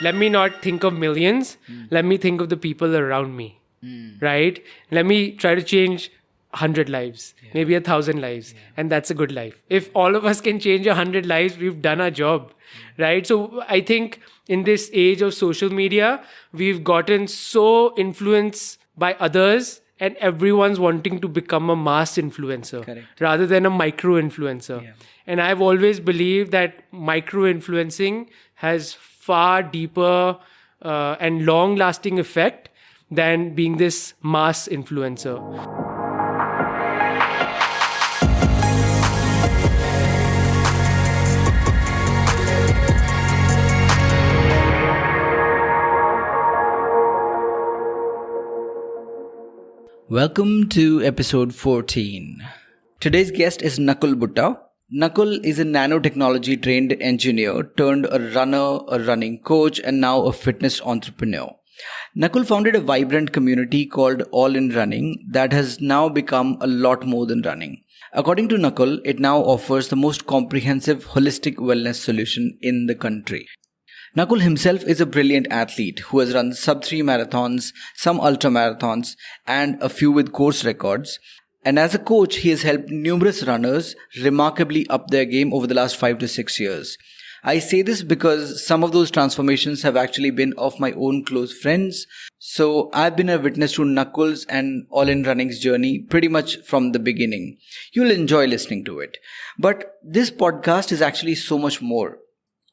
Let me not think of millions. Let me think of the people around me, right? Let me try to change 100 lives, maybe 1,000 lives. And that's a good life. If all of us can change 100 lives, we've done our job, right? So I think in this age of social media, we've gotten so influenced by others and everyone's wanting to become a mass influencer rather than a micro influencer. Yeah. And I've always believed that micro influencing has far deeper and long lasting effect than being this mass influencer. Welcome to episode 14. Today's guest is Nakul Butta. Nakul is a nanotechnology trained engineer turned a runner, a running coach, and now a fitness entrepreneur. Nakul founded a vibrant community called All in Running that has now become a lot more than running. According to Nakul, it now offers the most comprehensive holistic wellness solution in the country. Nakul himself is a brilliant athlete who has run sub-3 marathons, some ultra marathons, and a few with course records. And as a coach, he has helped numerous runners remarkably up their game over the last 5 to 6 years. I say this because some of those transformations have actually been of my own close friends. So I've been a witness to Nakul's and All in Running's journey pretty much from the beginning. You'll enjoy listening to it. But this podcast is actually so much more.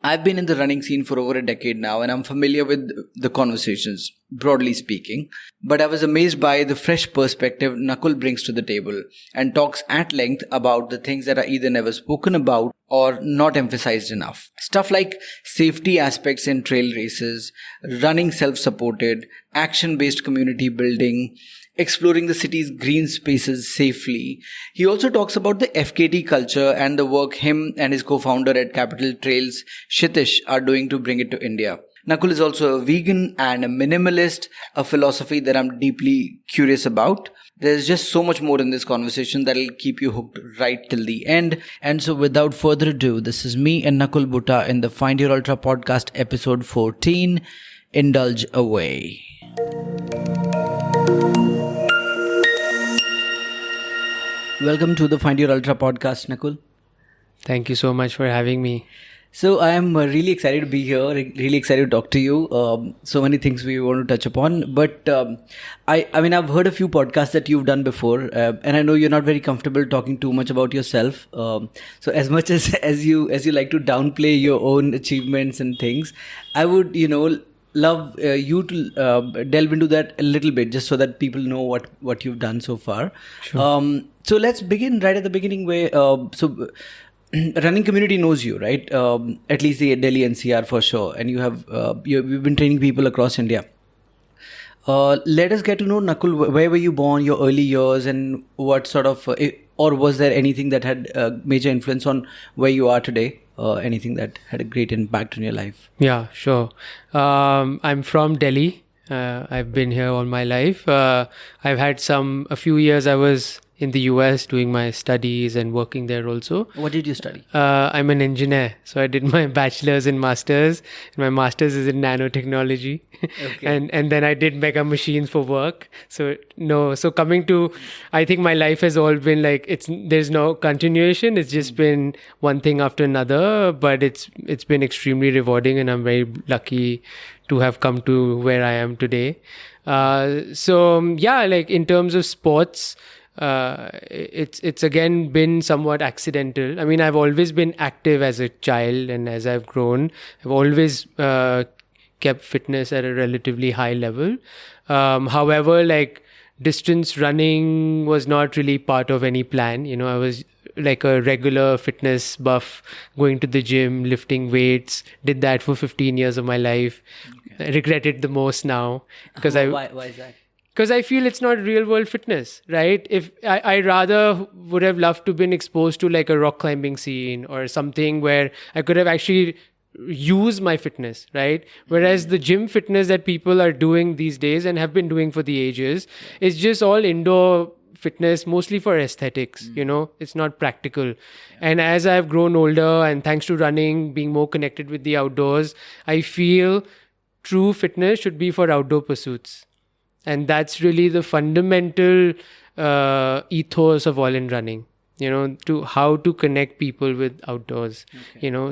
I've been in the running scene for over a decade now and I'm familiar with the conversations, broadly speaking. But I was amazed by the fresh perspective Nakul brings to the table and talks at length about the things that are either never spoken about or not emphasized enough. Stuff like safety aspects in trail races, running self-supported, action-based community building, exploring the city's green spaces safely. He also talks about the FKT culture and the work him and his co-founder at Capital Trails, Kshitish, are doing to bring it to India. Nakul is also a vegan and a minimalist, a philosophy that I'm deeply curious about. There's just so much more in this conversation that'll keep you hooked right till the end. And so without further ado, this is me and Nakul Butta in the Find Your Ultra podcast episode 14. Indulge away. Welcome to the Find Your Ultra podcast, Nakul. Thank you so much for having me. So I am really excited to be here, really excited to talk to you. So many things we want to touch upon. But I mean, I've heard a few podcasts that you've done before. And I know you're not very comfortable talking too much about yourself. So as much as you like to downplay your own achievements and things, I would, love you to delve into that a little bit just so that people know what you've done so far. Sure. So let's begin right at the beginning where running community knows you, right? At least the Delhi NCR for sure. And you've been training people across India. Let us get to know, Nakul, where were you born, your early years, and what sort of, or was there anything that had a major influence on where you are today? Anything that had a great impact on your life? Yeah, sure. I'm from Delhi. I've been here all my life. I've had a few years I was in the US doing my studies and working there also. What did you study? I'm an engineer. So I did my bachelor's and master's. My master's is in nanotechnology. Okay. And then I did mega machines for work. So coming to, I think my life has all been like, there's no continuation. It's just been one thing after another, but it's been extremely rewarding and I'm very lucky to have come to where I am today. Like in terms of sports, it's again been somewhat accidental. I mean, I've always been active as a child, and as I've grown, I've always kept fitness at a relatively high level. However, like distance running was not really part of any plan. I was like a regular fitness buff, going to the gym, lifting weights, did that for 15 years of my life. Okay. I regret it the most now because why is that? Because I feel it's not real world fitness, right? If I rather would have loved to been exposed to like a rock climbing scene or something where I could have actually used my fitness, right? Whereas the gym fitness that people are doing these days and have been doing for the ages is just all indoor fitness mostly for aesthetics, it's not practical. And as I've grown older and thanks to running, being more connected with the outdoors, I feel true fitness should be for outdoor pursuits. And that's really the fundamental ethos of all in running, to how to connect people with outdoors.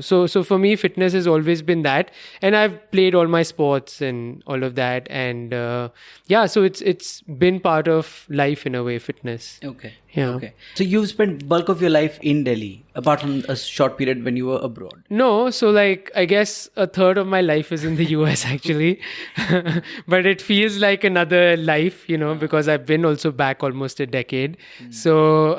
So for me, fitness has always been that, and I've played all my sports and all of that, and so it's been part of life in a way, fitness. Okay. So you've spent bulk of your life in Delhi, apart from a short period when you were abroad. No, so I guess a third of my life is in the US actually, but it feels like another life, because I've been also back almost a decade. So,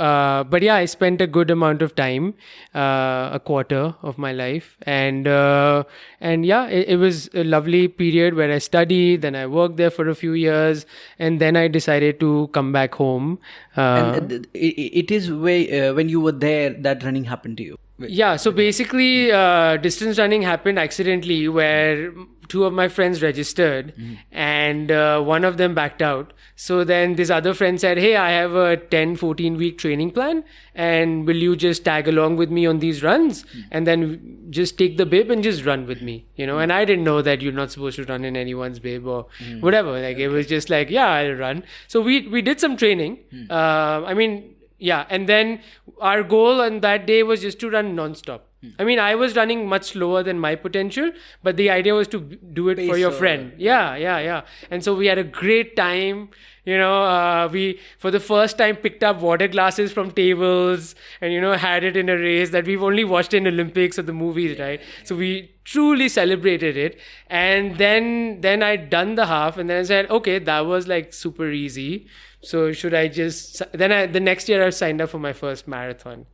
but yeah, I spent a good amount of time, a quarter of my life, and yeah, it was a lovely period where I studied, then I worked there for a few years, and then I decided to come back home. And it is when you were there that running happened to you. Yeah, so basically distance running happened accidentally where two of my friends registered and one of them backed out. So then this other friend said, hey, I have a 10-14 week training plan and will you just tag along with me on these runs and then just take the bib and just run with me, and I didn't know that you're not supposed to run in anyone's bib or whatever. It was just like, yeah, I'll run. So we did some training. Yeah, and then our goal on that day was just to run non-stop. I was running much slower than my potential, but the idea was to do it for your friend. Yeah. And so we had a great time. We, for the first time, picked up water glasses from tables and, had it in a race that we've only watched in Olympics or the movies, right? So we truly celebrated it. And then I'd done the half and then I said, okay, that was super easy. So should I just, the next year I signed up for my first marathon,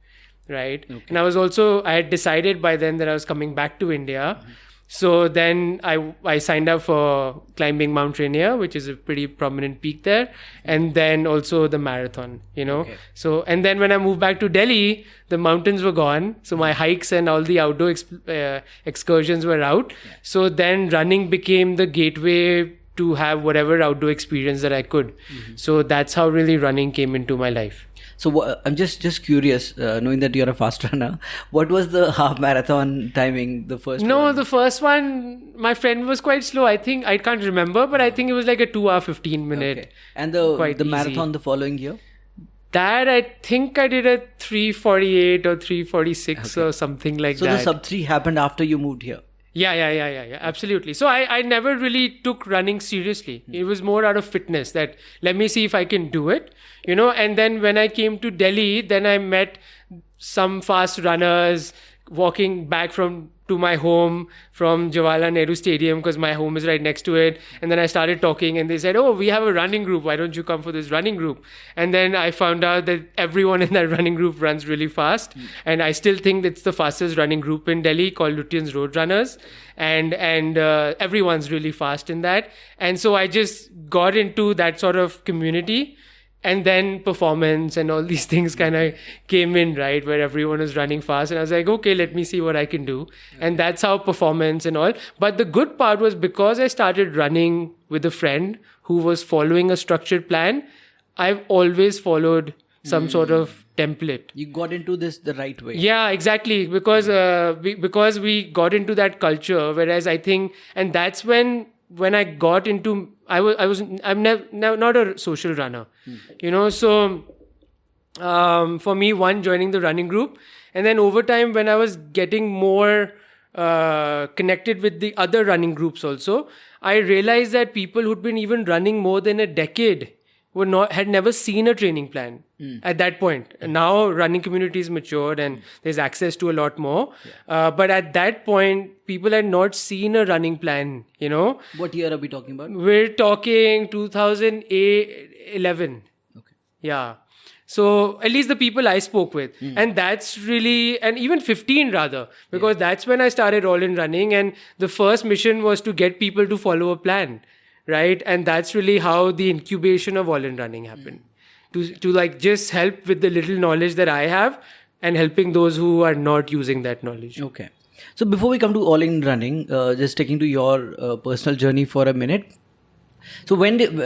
right? Okay. And I had decided by then that I was coming back to India. So then I signed up for climbing Mount Rainier, which is a pretty prominent peak there. And then also the marathon, Okay. So, and then when I moved back to Delhi, the mountains were gone. So my hikes and all the outdoor excursions were out. Yeah. So then running became the gateway to have whatever outdoor experience that I could. So that's how really running came into my life. So I'm just curious, knowing that you're a fast runner, what was the half marathon timing, the first one? No, the first one, my friend was quite slow. I think, I can't remember, but I think it was like a 2 hour 15 minute. Okay. And the marathon the following year? That I think I did a 3:48 or 3:46 or something like that. So the sub 3 happened after you moved here? Yeah, absolutely. So I never really took running seriously. It was more out of fitness that let me see if I can do it, and then when I came to Delhi, then I met some fast runners walking back to my home from Jawaharlal Nehru Stadium because my home is right next to it. And then I started talking and they said, oh, we have a running group. Why don't you come for this running group? And then I found out that everyone in that running group runs really fast. And I still think it's the fastest running group in Delhi called Lutyens Road Runners. And everyone's really fast in that. And so I just got into that sort of community. And then performance and all these things kind of came in, right? Where everyone is running fast. And I was like, okay, let me see what I can do. Okay. And that's how performance and all. But the good part was because I started running with a friend who was following a structured plan, I've always followed some sort of template. You got into this the right way. Yeah, exactly. Because we got into that culture. Whereas I think, and that's when I got into, I'm not a social runner, so for me, joining the running group, and then over time when I was getting more connected with the other running groups also, I realized that people who'd been even running more than a decade had never seen a training plan at that point. And now running community is matured and there's access to a lot more. Yeah. But at that point, people had not seen a running plan, What year are we talking about? We're talking 2011. Okay. Yeah. So at least the people I spoke with. And that's really, and even 15 rather, because that's when I started all in running. And the first mission was to get people to follow a plan. Right. And that's really how the incubation of all in running happened. To just help with the little knowledge that I have and helping those who are not using that knowledge. Okay. So before we come to all in running, just taking to your personal journey for a minute, So when did,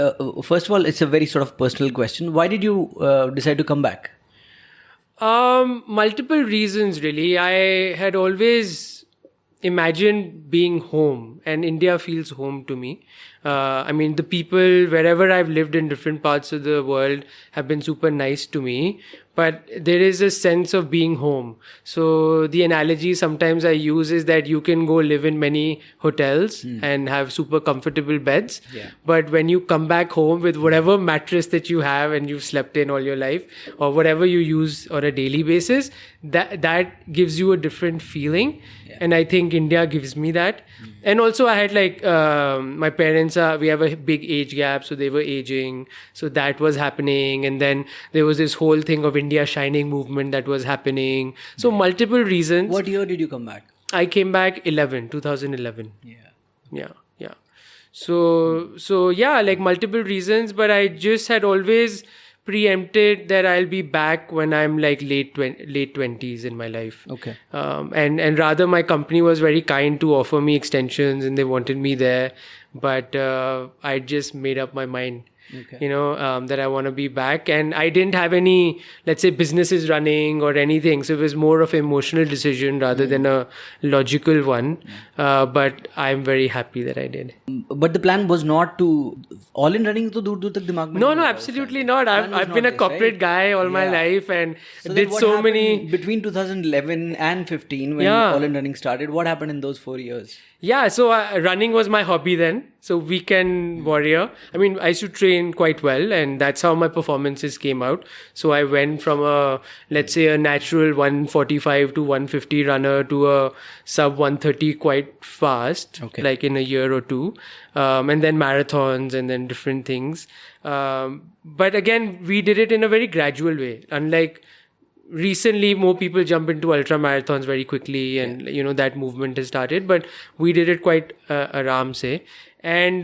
first of all, it's a very sort of personal question. Why did you decide to come back? Multiple reasons, really. I had always imagined being home, and India feels home to me. I mean, the people, wherever I've lived in different parts of the world, have been super nice to me. But there is a sense of being home. So the analogy sometimes I use is that you can go live in many hotels and have super comfortable beds. Yeah. But when you come back home with whatever mattress that you have and you've slept in all your life, or whatever you use on a daily basis, that gives you a different feeling. Yeah. And I think India gives me that. And also I had like, my parents we have a big age gap, so they were aging. So that was happening. And then there was this whole thing of India Shining movement that was happening. So multiple reasons. What year did you come back? I came back 2011. Yeah. Yeah. So yeah, like multiple reasons, but I just had always preempted that I'll be back when I'm like late 20s in my life. Okay. And rather my company was very kind to offer me extensions and they wanted me there, but I just made up my mind. Okay. That I want to be back. And I didn't have any, let's say, businesses running or anything. So it was more of an emotional decision rather than a logical one. But I'm very happy that I did. But the plan was not to all in running to do tak dimag mein No, nahi hota absolutely uska. not. Plan was I've not been a this, corporate right? guy all my Yeah. life and So did then what so happened many. between 2011 and 15 when Yeah. all in running started. What happened in those 4 years? Yeah, so running was my hobby then. So weekend warrior. I mean, I used to train quite well and that's how my performances came out. So I went from let's say a natural 145 to 150 runner to a sub 130 quite fast, like in a year or two. And then marathons and then different things. But again, we did it in a very gradual way. Unlike recently, more people jump into ultra marathons very quickly and, that movement has started. But we did it quite aram se. And,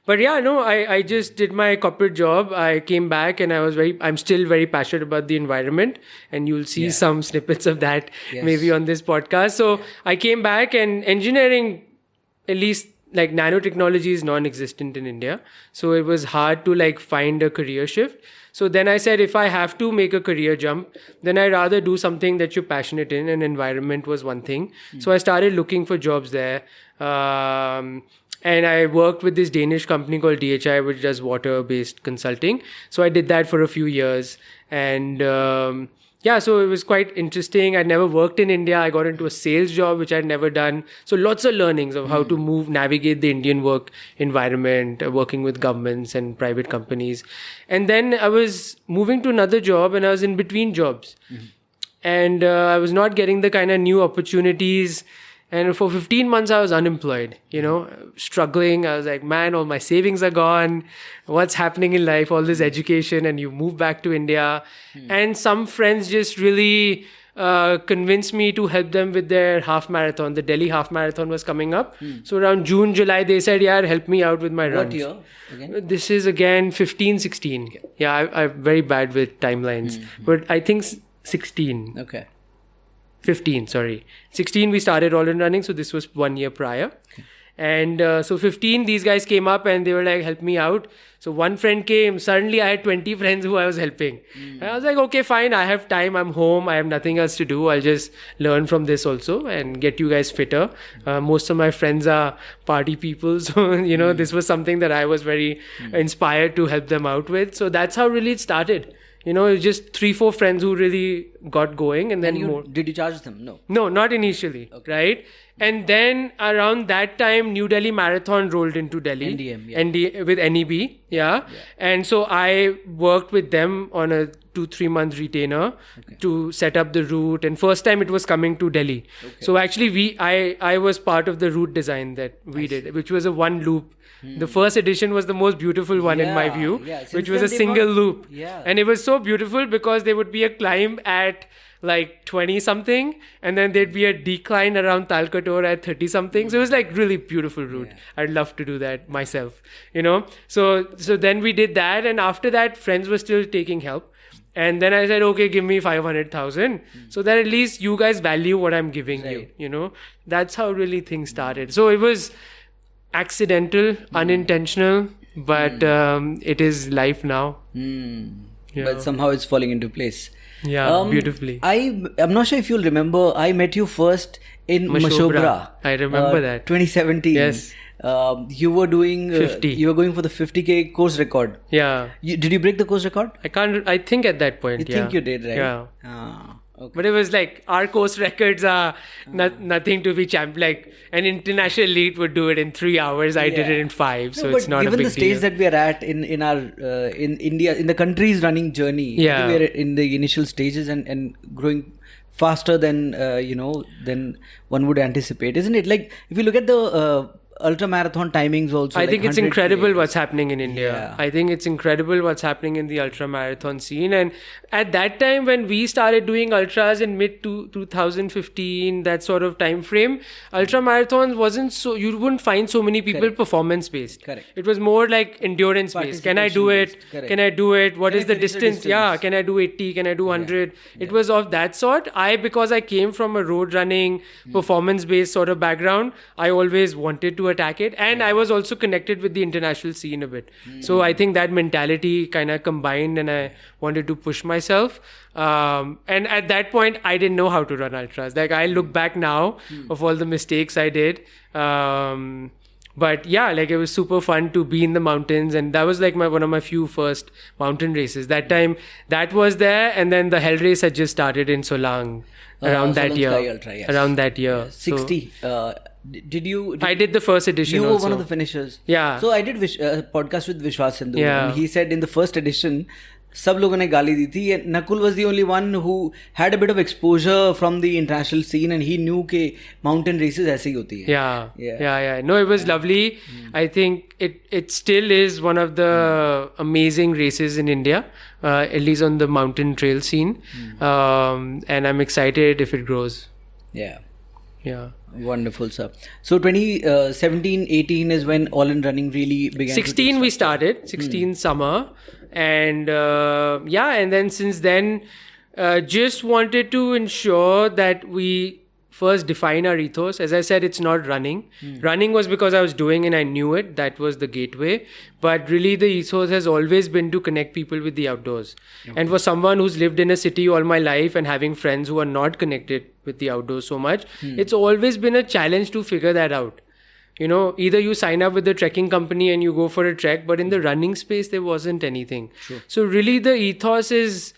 but yeah, no, I just did my corporate job. I came back and I'm still very passionate about the environment and you'll see some snippets of that maybe on this podcast. So I came back and engineering, at least like nanotechnology is non-existent in India. So it was hard to like find a career shift. So then I said, if I have to make a career jump, then I'd rather do something that you're passionate in, and environment was one thing. So I started looking for jobs there. And I worked with this Danish company called DHI, which does water-based consulting. So I did that for a few years. And so it was quite interesting. I'd never worked in India. I got into a sales job, which I'd never done. So lots of learnings of how to navigate the Indian work environment, working with governments and private companies. And then I was moving to another job and I was in between jobs. And I was not getting the kind of new opportunities. And for 15 months, I was unemployed, struggling. I was like, man, all my savings are gone. What's happening in life? All this education, and you move back to India. And some friends just really convinced me to help them with their half marathon. The Delhi half marathon was coming up. So around June, July, they said, yeah, help me out with my runs. What year again? This is again 15, 16. Okay. Yeah, I'm very bad with timelines. But I think 16. Okay. 15, sorry. 16, we started all in running. So this was 1 year prior. Okay. And so 15, these guys came up and they were like, help me out. So one friend came. Suddenly I had 20 friends who I was helping. And I was like, okay, fine. I have time. I'm home. I have nothing else to do. I'll just learn from this also and get you guys fitter. Most of my friends are party people. So, this was something that I was very inspired to help them out with. So that's how really it started. It was just 3-4 friends who really got going, and then more. Did you charge them? No. No, not initially, right? And then around that time, New Delhi Marathon rolled into Delhi. NDM, with NEB, yeah. And so I worked with them on a 2-3 month retainer to set up the route. And first time it was coming to Delhi. So actually I was part of the route design that we did, which was a one loop. The first edition was the most beautiful one in my view, which was a single loop. And it was so beautiful because there would be a climb at like 20 something and then there'd be a decline around Talkator at 30 something. So it was like really beautiful route. I'd love to do that myself, So then we did that, and after that friends were still taking help. And then I said, okay, give me 500,000 so that at least you guys value what I'm giving you, That's how really things started. So it was accidental, unintentional, but it is life now. Yeah. But somehow it's falling into place. Yeah, beautifully. I'm not sure if you'll remember, I met you first in Mashobra. I remember that. 2017. Yes. You were doing 50. You were going for the 50K course record. Yeah. Did you break the course record? I think at that point, You think you did, right? Yeah. Okay. But it was like, our course records are nothing to be like an international elite would do it in 3 hours. I did it in 5, so it's not a big deal. Given the stage that we are at in our in India, in the country's running journey, I think we are in the initial stages and growing faster than than one would anticipate, isn't it? Like if you look at the ultra marathon timings also, I like think it's 100K. incredible what's happening in India. Yeah. I think it's incredible what's happening in the ultra marathon scene. And at that time when we started doing ultras in mid 2015, that sort of time frame, ultra marathons wasn't so, you wouldn't find so many people performance based. Correct. It was more like endurance based. Can I do it? Correct. Can I do it? What Can is I the finish the distance? distance? Yeah. Can I do 80? Can I do 100? It was of that sort. Because I came from a road running, performance based sort of background, I always wanted to attack it. And I was also connected with the international scene a bit. So I think that mentality kind of combined, and I wanted to push myself. And at that point, I didn't know how to run ultras. Like I look back now of all the mistakes I did. But yeah, like it was super fun to be in the mountains, and that was like one of my few first mountain races. That time, that was there, and then the hell race had just started in Solang around that Solang year. Sky Ultra, yes. Around that year, 60. Did you? I did the first edition. You were also. one of the finishers. Yeah. So I did podcast with Vishwas Sindhu, Yeah. and he said in the first edition, सब लोगों ने गाली दी थी, and Nakul was the only one who had a bit of exposure from the international scene, and he knew कि mountain races ऐसे ही होती है. Yeah. No, it was lovely. I think it still is one of the amazing races in India, at least on the mountain trail scene. And I'm excited if it grows. Yeah. Wonderful, sir. So 2017-18 is when All In Running really began. 16 we started, 16 summer. And and then since then, just wanted to ensure that we first define our ethos. As I said, it's not running. Running was because I was doing and I knew it. That was the gateway. But really the ethos has always been to connect people with the outdoors. Okay. And for someone who's lived in a city all my life and having friends who are not connected with the outdoors so much, it's always been a challenge to figure that out. You know, either you sign up with the trekking company and you go for a trek, but in the running space, there wasn't anything. Sure. So really the ethos is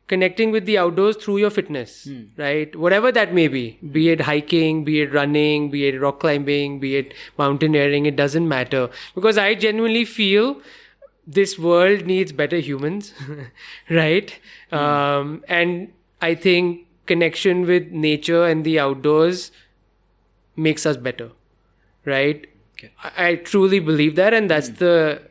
connecting with the outdoors through your fitness, right? Whatever that may be it hiking, be it running, be it rock climbing, be it mountaineering, it doesn't matter. Because I genuinely feel this world needs better humans, right? And I think connection with nature and the outdoors makes us better. Right? Okay. I truly believe that, and that's the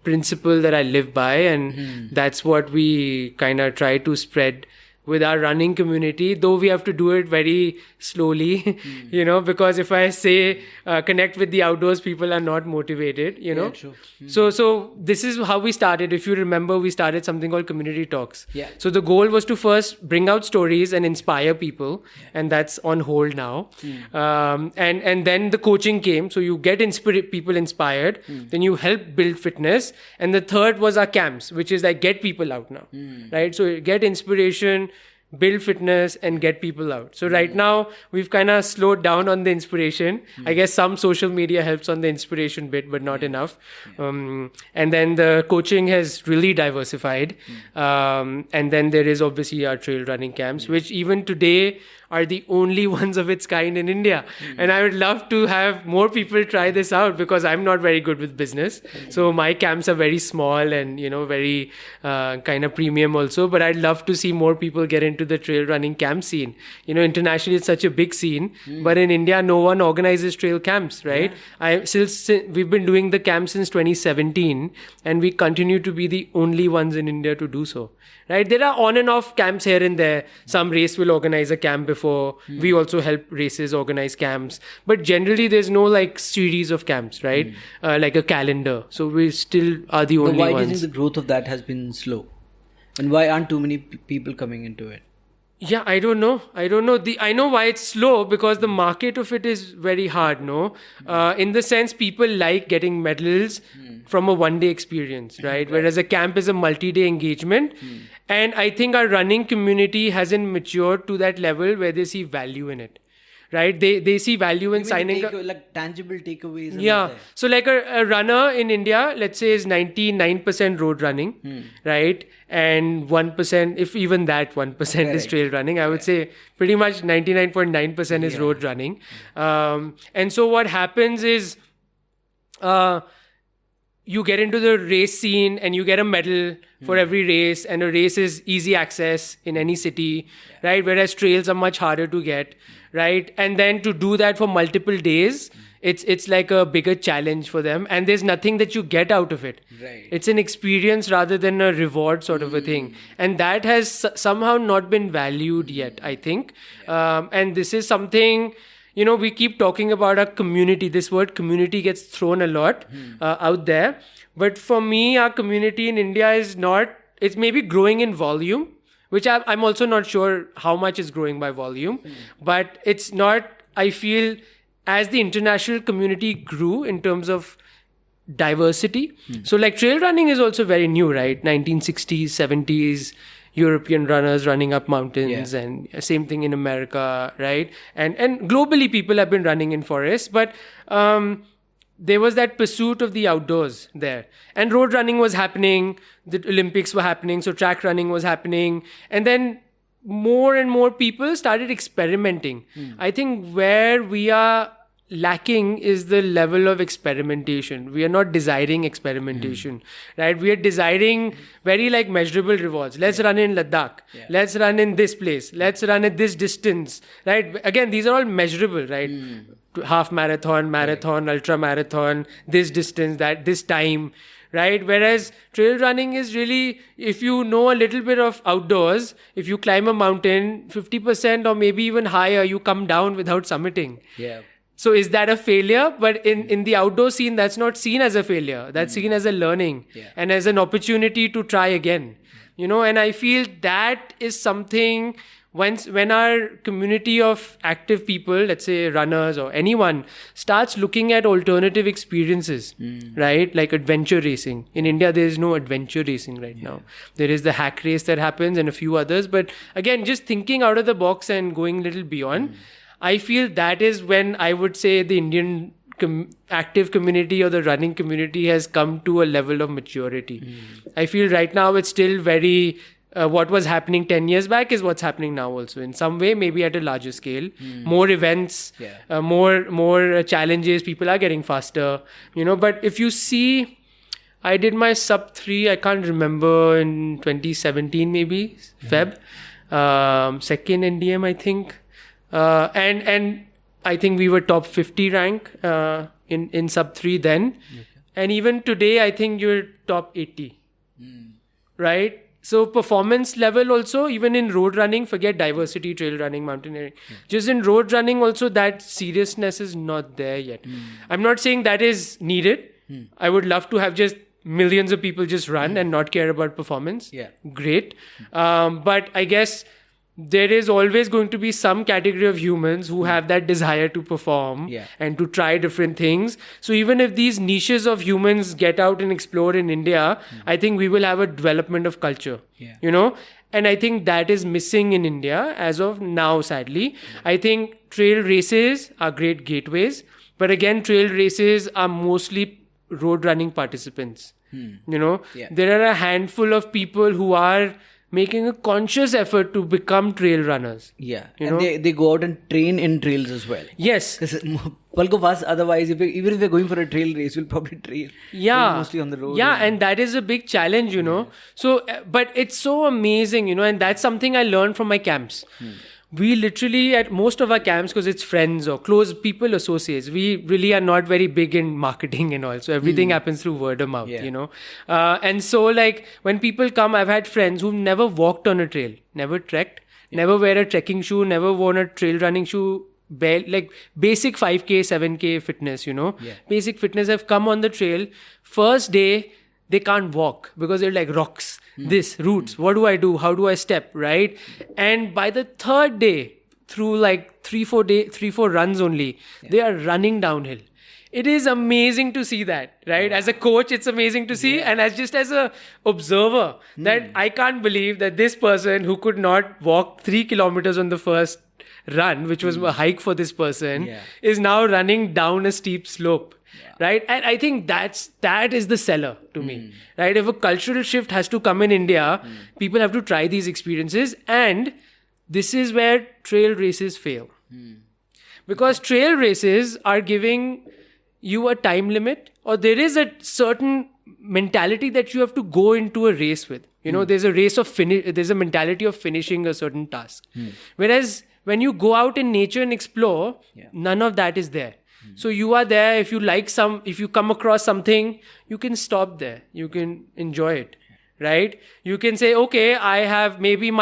principle that I live by, and that's what we kind of try to spread with our running community, though we have to do it very slowly, you know, because if I say connect with the outdoors, people are not motivated, you know. True. So this is how we started. If you remember, we started something called Community Talks. Yeah. So the goal was to first bring out stories and inspire people, and that's on hold now. And then the coaching came. So you get people inspired, then you help build fitness. And the third was our camps, which is like get people out now, right? So get inspiration, build fitness, and get people out. So right now we've kind of slowed down on the inspiration. I guess some social media helps on the inspiration bit, but not enough. And then the coaching has really diversified. And then there is obviously our trail running camps, which even today are the only ones of its kind in India. And I would love to have more people try this out, because I'm not very good with business. So my camps are very small and, you know, very kind of premium also. But I'd love to see more people get into the trail running camp scene. You know, internationally it's such a big scene, but in India no one organizes trail camps, right? We've been doing the camp since 2017, and we continue to be the only ones in India to do so. Right? There are on and off camps here and there. Some race will organize a camp before. We also help races organize camps. But generally, there's no like series of camps, right? Like a calendar. So we still are the only ones. Why do you think the growth of that has been slow? And why aren't too many people coming into it? Yeah, I don't know. I know why it's slow, because the market of it is very hard. No, in the sense people like getting medals from a one-day experience, right? Whereas a camp is a multi-day engagement, and I think our running community hasn't matured to that level where they see value in it, right? They see value in signing up. like tangible takeaways. Are not Yeah. there. So like a runner in India, let's say, is 99% road running, right? And 1%, if even that 1% is Correct. trail running, I would say pretty much 99.9% is road running. And so what happens is, you get into the race scene and you get a medal for every race, and a race is easy access in any city, right? Whereas trails are much harder to get, right? And then to do that for multiple days, it's like a bigger challenge for them, and there's nothing that you get out of it. Right. It's an experience rather than a reward sort of a thing, and that has somehow not been valued yet, I think. And this is something, we keep talking about our community. This word community gets thrown a lot out there. But for me, our community in India is not, it's maybe growing in volume, which I'm also not sure how much is growing by volume. But it's not, I feel, as the international community grew in terms of diversity. So like trail running is also very new, right? 1960s, 70s. European runners running up mountains, and same thing in America, right? And globally, people have been running in forests, but there was that pursuit of the outdoors there, and road running was happening. The Olympics were happening, so track running was happening, and then more and more people started experimenting. I think where we are lacking is the level of experimentation. We are not desiring experimentation, right? We are desiring very like measurable rewards. Let's run in Ladakh. Let's run in this place. Let's run at this distance, right? Again, these are all measurable, right? Half marathon, ultra marathon, this distance, that this time, right? Whereas trail running is really, if you know a little bit of outdoors, if you climb a mountain, 50% or maybe even higher, you come down without summiting. Yeah. So is that a failure? But in the outdoor scene, that's not seen as a failure. That's seen as a learning and as an opportunity to try again. And I feel that is something when our community of active people, let's say runners or anyone, starts looking at alternative experiences, right? Like adventure racing. In India, there is no adventure racing right now. There is the hack race that happens and a few others. But again, just thinking out of the box and going a little beyond, I feel that is when I would say the Indian active community or the running community has come to a level of maturity. I feel right now it's still very, what was happening 10 years back is what's happening now also. In some way, maybe at a larger scale. More events, more challenges, people are getting faster. But if you see, I did my sub 3, I can't remember, in 2017 maybe, Feb. Second NDM, I think. And I think we were top 50 rank in sub 3 then. And even today, I think you're top 80. Right? So performance level also, even in road running, forget diversity, trail running, mountaineering. Just in road running also, that seriousness is not there yet. I'm not saying that is needed. I would love to have just millions of people just run and not care about performance. Great. But I guess there is always going to be some category of humans who have that desire to perform and to try different things. So even if these niches of humans get out and explore in India, I think we will have a development of culture, and I think that is missing in India as of now, sadly. I think trail races are great gateways, but again, trail races are mostly road running participants. There are a handful of people who are making a conscious effort to become trail runners. And they go out and train in trails as well. Yes. Bulk of us, otherwise, even if we're going for a trail race, we'll probably trail mostly on the road. And that is a big challenge, So, but it's so amazing, and that's something I learned from my camps. We literally, at most of our camps, because it's friends or close people, associates, we really are not very big in marketing and all. So everything happens through word of mouth, And so like when people come, I've had friends who've never walked on a trail, never trekked, never wear a trekking shoe, never worn a trail running shoe, like basic 5K, 7K fitness, Basic fitness, have come on the trail. First day, they can't walk because they're like rocks, this, roots. What do I do? How do I step, right? And by the third day, through like 3-4 runs only, they are running downhill. It is amazing to see that, right? As a coach, it's amazing to see. And as a observer, that I can't believe that this person who could not walk 3 kilometers on the first run, which was a hike for this person, is now running down a steep slope. Right? And I think that is the seller to me. Right? If a cultural shift has to come in India, people have to try these experiences. And this is where trail races fail. Because trail races are giving you a time limit, or there is a certain mentality that you have to go into a race with. There's a race of there's a mentality of finishing a certain task. Whereas when you go out in nature and explore, none of that is there. So you are there. If you come across something, you can stop there. You can enjoy it. Right? You can say, okay, I have maybe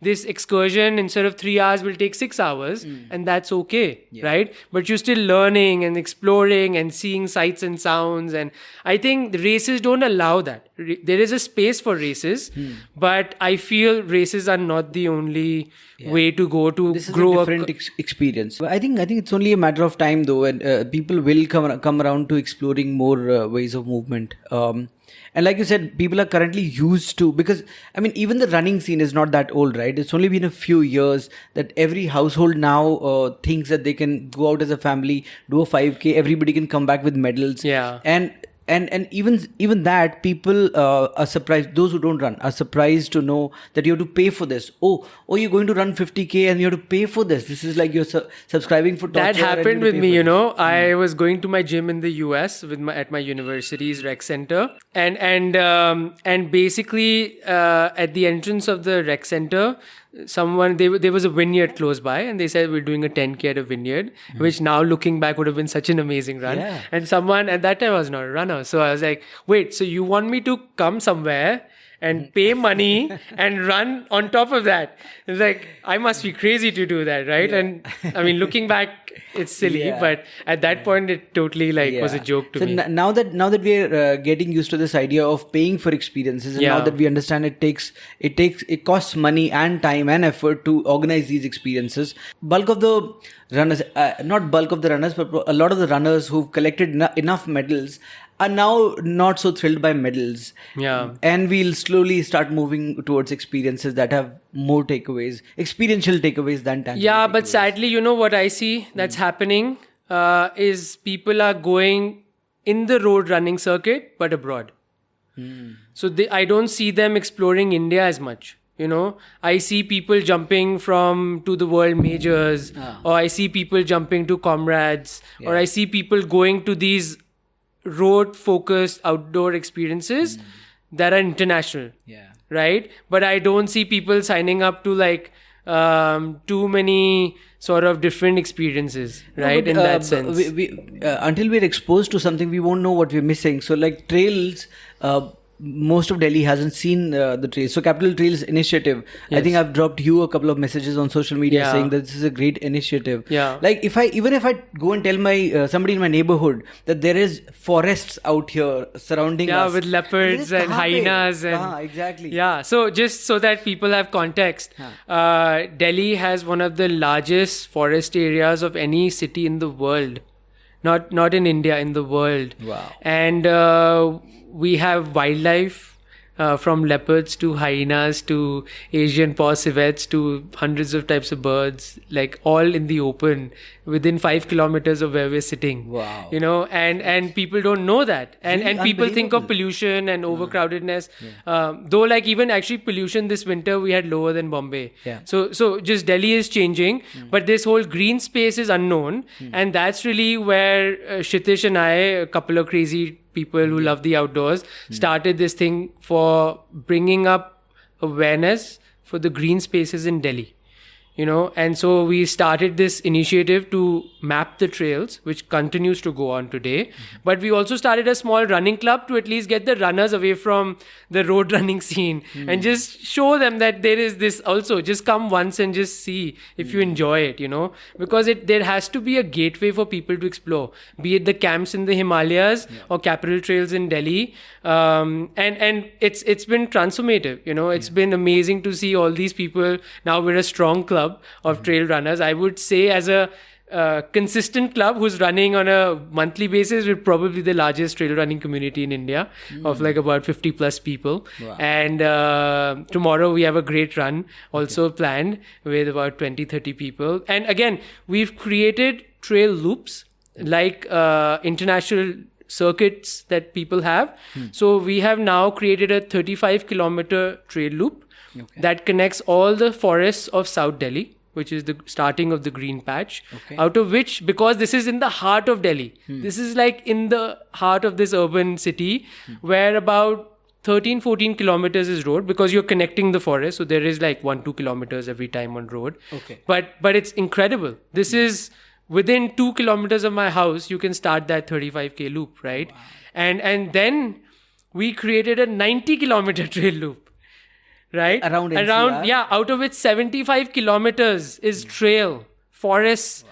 this excursion instead of 3 hours will take 6 hours, and that's okay. Right? But you're still learning and exploring and seeing sights and sounds. And I think the races don't allow that. There is a space for races, but I feel races are not the only way to go to this is grow a different experience. I think it's only a matter of time though, and people will come around to exploring more ways of movement. And like you said, people are currently used to, because I mean, even the running scene is not that old, right? It's only been a few years that every household now thinks that they can go out as a family, do a 5K, everybody can come back with medals. Yeah. And even that, people are surprised. Those who don't run are surprised to know that you have to pay for this. Oh, you're going to run 50K and you have to pay for this. This is like you're subscriing for torture. That happened with me, I was going to my gym in the US at my university's rec center, and basically at the entrance of the rec center, there was a vineyard close by, and they said we're doing a 10K at a vineyard, which now looking back would have been such an amazing run. Yeah. And someone at that time I was not a runner, so I was like, wait, so you want me to come somewhere and pay money and run on top of that? It's like, I must be crazy to do that, right? And I mean, looking back, it's silly, but at that point, it totally was a joke to me. Now that we're getting used to this idea of paying for experiences, and now that we understand it costs money and time and effort to organize these experiences. Bulk of the runners, not bulk of the runners, but a lot of the runners who've collected enough medals are now not so thrilled by medals. Yeah. And we'll slowly start moving towards experiences that have more takeaways, experiential takeaways than tangible. Yeah, but sadly, what I see that's happening is people are going in the road running circuit, but abroad. So I don't see them exploring India as much. I see people jumping to the world majors, or I see people jumping to comrades, or I see people going to these road-focused outdoor experiences that are international, right? But I don't see people signing up to too many sort of different experiences, right? In that sense, until we're exposed to something, we won't know what we're missing. So, like trails. Most of Delhi hasn't seen the trails. So Capital Trails Initiative, I think I've dropped you a couple of messages on social media saying that this is a great initiative. Yeah. Like if I go and tell my somebody in my neighborhood that there is forests out here surrounding us. With leopards and hyenas exactly. Yeah. So just so that people have context, Delhi has one of the largest forest areas of any city in the world. Not in India, in the world. Wow. And we have wildlife from leopards to hyenas to Asian paw civets to hundreds of types of birds, like all in the open within 5 kilometers of where we're sitting. Wow. And people don't know that. And people think of pollution and overcrowdedness. Though like even actually pollution this winter we had lower than Bombay. Yeah. So just Delhi is changing, but this whole green space is unknown. And that's really where Kshitish and I, a couple of crazy people who love the outdoors, started this thing for bringing up awareness for the green spaces in Delhi. And so we started this initiative to map the trails, which continues to go on today. But we also started a small running club to at least get the runners away from the road running scene and just show them that there is this also. Just come once and just see if you enjoy it, because there has to be a gateway for people to explore, be it the camps in the Himalayas or capital trails in Delhi. And it's been transformative, it's been amazing to see all these people. Now we're a strong club of trail runners. I would say as a consistent club who's running on a monthly basis, we're probably the largest trail running community in India of like about 50 plus people. Wow. And tomorrow we have a great run also planned with about 20-30 people. And again, we've created trail loops like international circuits that people have. So we have now created a 35-kilometer trail loop that connects all the forests of South Delhi, which is the starting of the green patch, out of which, because this is in the heart of Delhi, this is like in the heart of this urban city, where about 13-14 kilometers is road, because you're connecting the forest, so there is like 1-2 kilometers every time on road. But it's incredible. This is within 2 kilometers of my house, you can start that 35k loop, right? Wow. And then we created a 90-kilometer trail loop. Right? Around NCR? Yeah, out of which 75 kilometers is trail, forests.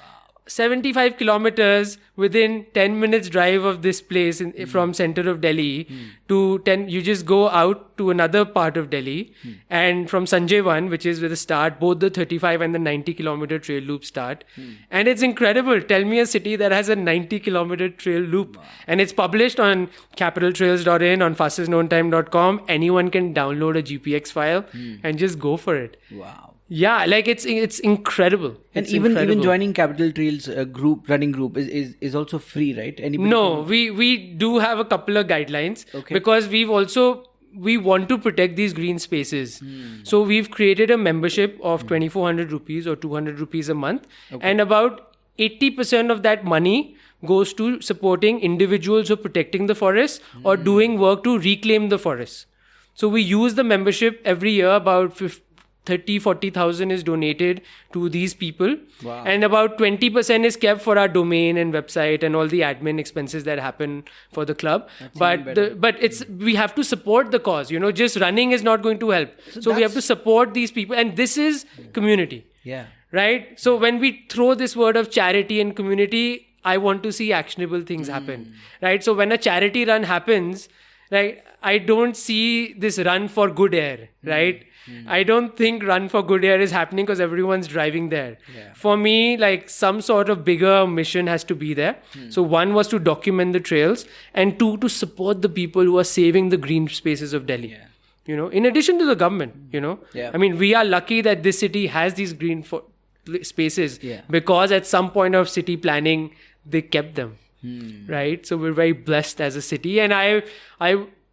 75 kilometers within 10 minutes drive of this place from center of Delhi to 10. You just go out to another part of Delhi, and from Sanjay One, which is where the start, both the 35 and the 90 kilometer trail loop start. And it's incredible. Tell me a city that has a 90 kilometer trail loop. Wow. And it's published on capitaltrails.in, on fastestknowntime.com. Anyone can download a GPX file and just go for it. Wow. Yeah, like it's incredible. And even joining Capital Trails running group is also free, right? Anybody No, we do have a couple of guidelines because we want to protect these green spaces. So we've created a membership of 2,400 rupees or 200 rupees a month, and about 80% of that money goes to supporting individuals who are protecting the forest or doing work to reclaim the forest. So we use the membership every year. About 30,000-40,000 is donated to these people. Wow. And about 20% is kept for our domain and website and all the admin expenses that happen for the club. But we have to support the cause. Just running is not going to help. So we have to support these people, and this is community. Yeah. Right? So when we throw this word of charity and community, I want to see actionable things happen. Right? So when a charity run happens, right, I don't see this run for good air, right? I don't think run for good air is happening because everyone's driving there. Yeah. For me, like some sort of bigger mission has to be there. So one was to document the trails, and two, to support the people who are saving the green spaces of Delhi. Yeah. In addition to the government, Yeah. I mean, we are lucky that this city has these green spaces because at some point of city planning, they kept them. Right? So we're very blessed as a city. And I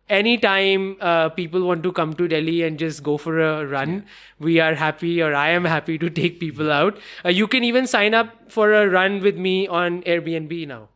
anytime people want to come to Delhi and just go for a run, we are happy, or I am happy to take people out. You can even sign up for a run with me on Airbnb now.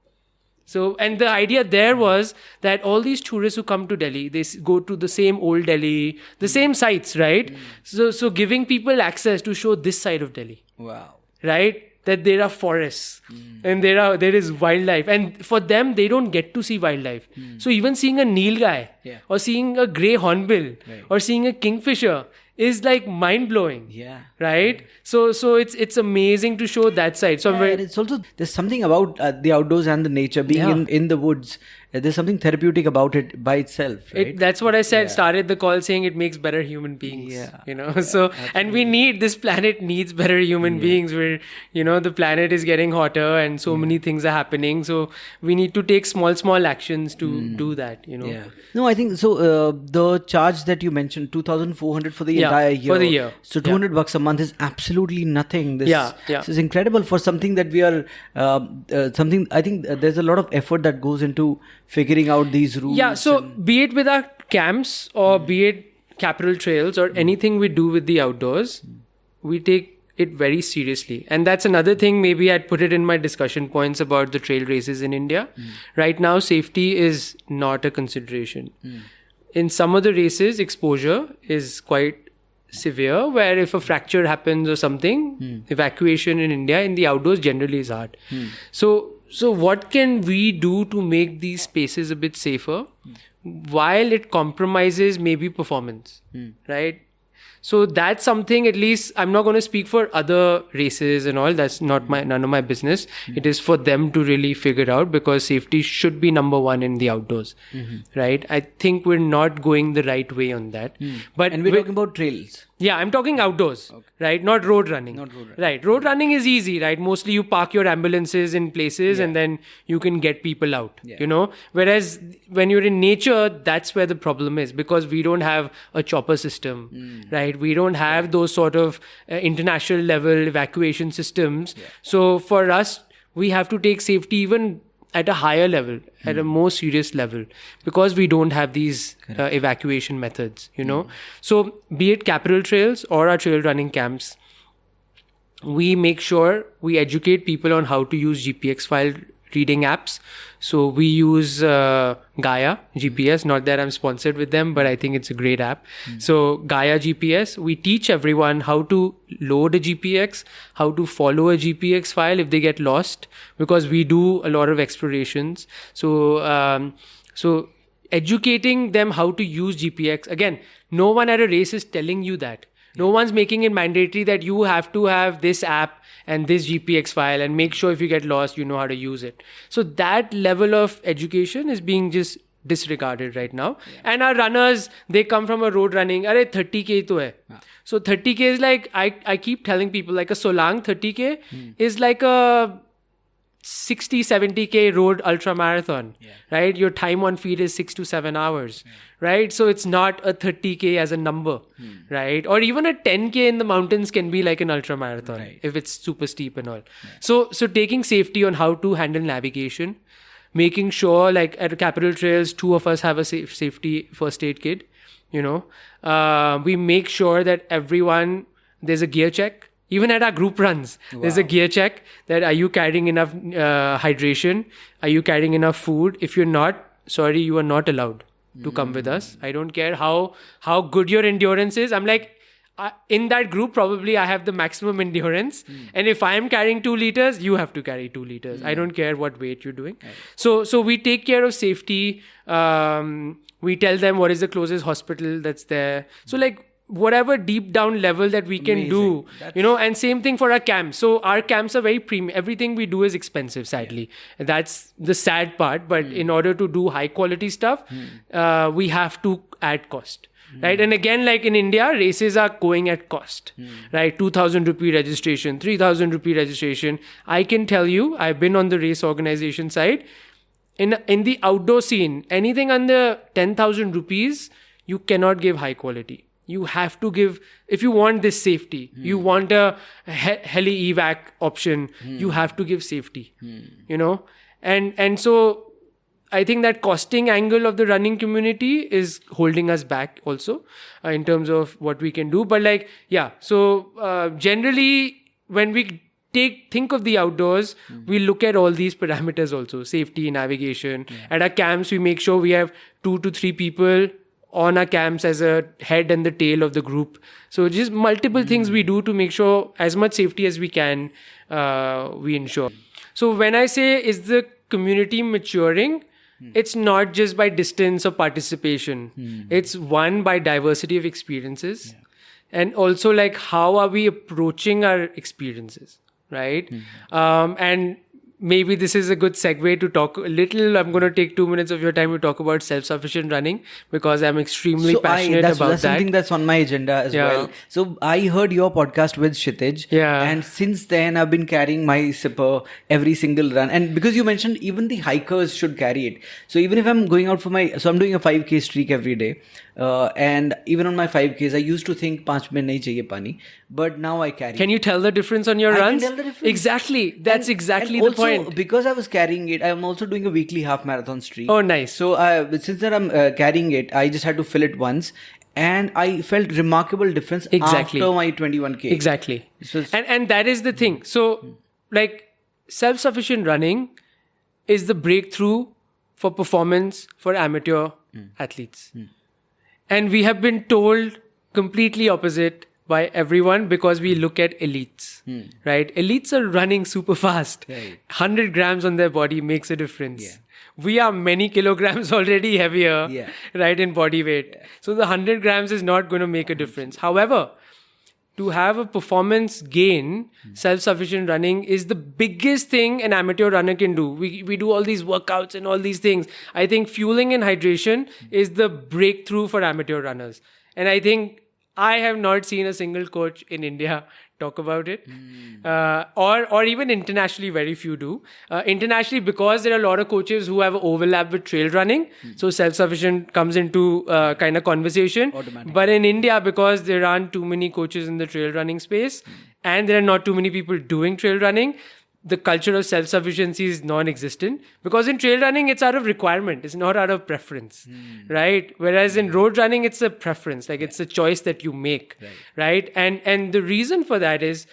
So, and the idea there was that all these tourists who come to Delhi, they go to the same old Delhi, the same sites, right? So giving people access to show this side of Delhi. Wow. Right? That there are forests and there is wildlife, and for them they don't get to see wildlife. So even seeing a nilgai or seeing a grey hornbill or seeing a kingfisher is like mind blowing. Yeah. Right. So it's amazing to show that side. So and it's also, there's something about the outdoors and the nature being in the woods. There's something therapeutic about it by itself, right? That's what I said. Started the call saying it makes better human beings. So absolutely. And we need, this planet needs better human beings. Where the planet is getting hotter and so many things are happening. So we need to take small actions to do that. Yeah. No, I think so. The charge that you mentioned, 2,400 for the entire year. For the year. So $200 a month is absolutely nothing. This is incredible for something that we are. Something, I think there's a lot of effort that goes into figuring out these rules. Yeah, so be it with our camps or be it capital trails or anything we do with the outdoors, we take it very seriously. And that's another thing, maybe I'd put it in my discussion points about the trail races in India. Right now, safety is not a consideration. In some of the races, exposure is quite severe, where if a fracture happens or something, evacuation in India in the outdoors generally is hard. So what can we do to make these spaces a bit safer while it compromises maybe performance, right? So that's something, at least I'm not going to speak for other races and all. That's not none of my business. It is for them to really figure out, because safety should be number one in the outdoors, right? I think we're not going the right way on that. And we're talking about trails. Yeah, I'm talking outdoors, right? Not road running. Right. Road running is easy, right? Mostly you park your ambulances in places and then you can get people out, you know? Whereas when you're in nature, that's where the problem is, because we don't have a chopper system, right? We don't have those sort of international level evacuation systems. So for us, we have to take safety even at a higher level, at a more serious level, because we don't have these evacuation methods, you know. So be it capital trails or our trail running camps, we make sure we educate people on how to use GPX file reading apps. So we use Gaia GPS, not that I'm sponsored with them, but I think it's a great app. So Gaia GPS, we teach everyone how to load a GPX, how to follow a GPX file if they get lost, because we do a lot of explorations. So educating them how to use GPX. Again, no one at a race is telling you that. No one's making it mandatory that you have to have this app and this GPX file, and make sure if you get lost, you know how to use it. So that level of education is being just disregarded right now. And our runners, they come from a road running, 30K to hai. So 30K is like, I keep telling people, like a Solang 30K is like a 60, 70K road ultra marathon, right? Your time on feet is 6 to 7 hours, right? So it's not a 30K as a number, right? Or even a 10K in the mountains can be like an ultra marathon if it's super steep and all. So taking safety on how to handle navigation, making sure, like at Capital Trails, 2 of us have a safety first aid kit, you know. We make sure that everyone, there's a gear check. Even at our group runs, there's a gear check that are you carrying enough hydration? Are you carrying enough food? If you're not, sorry, you are not allowed to come with us. I don't care how good your endurance is. I'm like, in that group, probably I have the maximum endurance. And if I am carrying 2 liters, you have to carry 2 liters. I don't care what weight you're doing. So we take care of safety. We tell them what is the closest hospital that's there. So like, whatever deep down level that we can do, you know. And same thing for our camps. So our camps are very premium. Everything we do is expensive, sadly. That's the sad part. But in order to do high quality stuff, we have to add cost, right? And again, like in India, races are going at cost, right? 2,000 rupee registration, 3,000 rupee registration. I can tell you, I've been on the race organization side. In the outdoor scene, anything under 10,000 rupees, you cannot give high quality. You have to give, if you want this safety, you want a heli evac option, you have to give safety, you know. And so I think that costing angle of the running community is holding us back also in terms of what we can do. But like, so generally when we think of the outdoors, we look at all these parameters also, safety, navigation. At our camps, we make sure we have 2 to 3 people on our camps as a head and the tail of the group. So just multiple things we do to make sure as much safety as we can, we ensure. So when I say, is the community maturing? It's not just by distance or participation. It's one, by diversity of experiences. And also like, how are we approaching our experiences, right? And maybe this is a good segue to talk a little. I'm going to take 2 minutes of your time to talk about self-sufficient running, because I'm extremely passionate about that. That's something that's on my agenda as well. So I heard your podcast with Kshitij. And since then I've been carrying my sipper every single run. And because you mentioned even the hikers should carry it. So even if I'm going out for I'm doing a 5K streak every day. And even on my 5Ks, I used to think 5 minute nahi chahiye pani, but now I carry. Can you tell the difference on your runs? I can tell the difference. Exactly. That's exactly the point. Because I was carrying it, I'm also doing a weekly half marathon streak. Oh, nice. So since that I'm carrying it, I just had to fill it once. And I felt remarkable difference after my 21K. Exactly. And that is the thing. So like self-sufficient running is the breakthrough for performance for amateur athletes. And we have been told completely opposite by everyone because we look at elites, right? Elites are running super fast. Right. 100 grams on their body makes a difference. Yeah. We are many kilograms already heavier, Yeah. right, in body weight. So the 100 grams is not going to make a difference. However, to have a performance gain, self-sufficient running is the biggest thing an amateur runner can do. We do all these workouts and all these things. I think fueling and hydration is the breakthrough for amateur runners. And I think I have not seen a single coach in India talk about it. Or even internationally, very few do. Internationally, because there are a lot of coaches who have overlap with trail running. So self-sufficient comes into kind of conversation. But in India, because there aren't too many coaches in the trail running space and there are not too many people doing trail running, the culture of self-sufficiency is non-existent, because in trail running, it's out of requirement. It's not out of preference, right? Whereas in road running, it's a preference. Like it's a choice that you make, right? And the reason for that is,